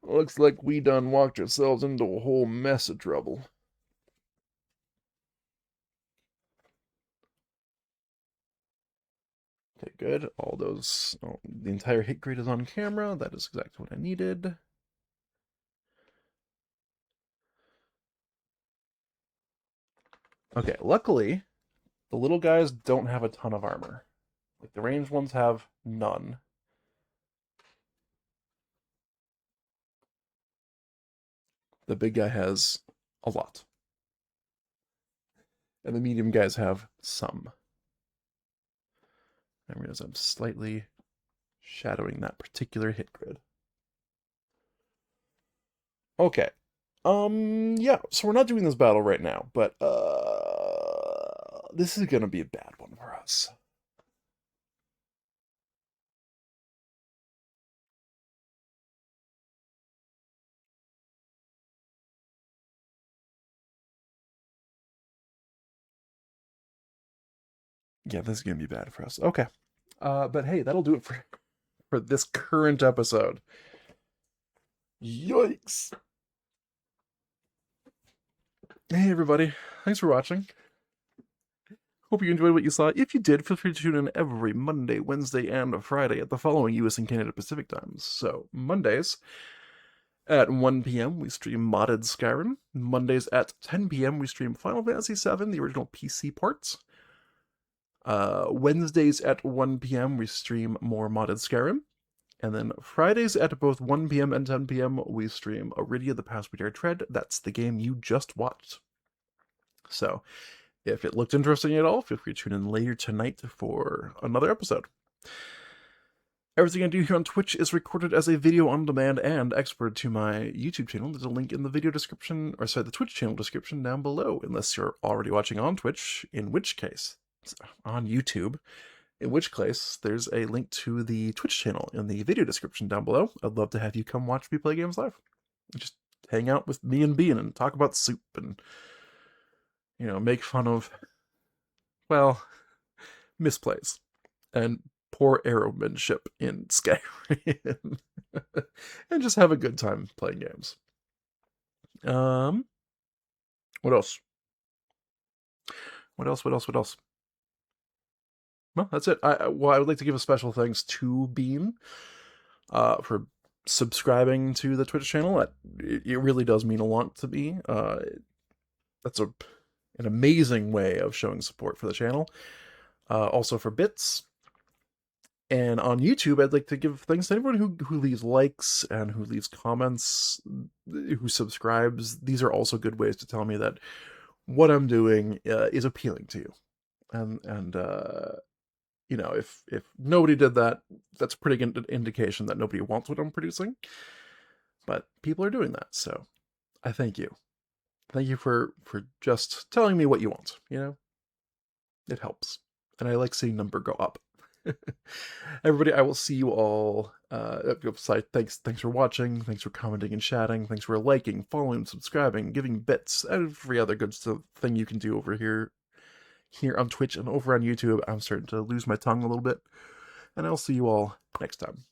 Looks like we done walked ourselves into a whole mess of trouble. Okay, good. All those, oh, the entire hit grid is on camera. That is exactly what I needed. Okay, luckily, the little guys don't have a ton of armor. Like, the ranged ones have none. The big guy has a lot. And the medium guys have some. I realize I'm slightly shadowing that particular hit grid. Okay. Yeah, so we're not doing this battle right now, but, this is gonna be a bad one for us. Yeah, this is gonna be bad for us. Okay. But hey, that'll do it for this current episode. Yikes. Hey everybody, thanks for watching. Hope you enjoyed what you saw. If you did, feel free to tune in every Monday, Wednesday, and Friday at the following US and Canada Pacific times. So, Mondays at 1 p.m. we stream modded Skyrim. Mondays at 10 p.m. we stream Final Fantasy VII, the original PC ports. Wednesdays at 1 p.m. we stream more modded Skyrim. And then Fridays at both 1 p.m. and 10 p.m. we stream Arydia, the Path We Dare Tread. That's the game you just watched. So, if it looked interesting at all, feel free to tune in later tonight for another episode. Everything I do here on Twitch is recorded as a video on demand and exported to my YouTube channel. There's a link in the video description, or sorry, the Twitch channel description down below, unless you're already watching on Twitch, in which case, on YouTube, in which case, there's a link to the Twitch channel in the video description down below. I'd love to have you come watch me play games live. Just hang out with me and Bean and talk about soup and, you know, make fun of, well, misplays and poor arrowmanship in Skyrim. And just have a good time playing games. What else? What else? Well, that's it. I would like to give a special thanks to Bean for subscribing to the Twitch channel. It really does mean a lot to me. That's an amazing way of showing support for the channel. Also for bits. And on YouTube, I'd like to give thanks to everyone who leaves likes and who leaves comments, who subscribes. These are also good ways to tell me that what I'm doing is appealing to you. And you know, if nobody did that, that's a pretty good indication that nobody wants what I'm producing. But people are doing that, so I thank you. Thank you for just telling me what you want, you know? It helps. And I like seeing number go up. Everybody, I will see you all. Thanks for watching. Thanks for commenting and chatting. Thanks for liking, following, subscribing, giving bits, every other good thing you can do over here on Twitch and over on YouTube. I'm starting to lose my tongue a little bit. And I'll see you all next time.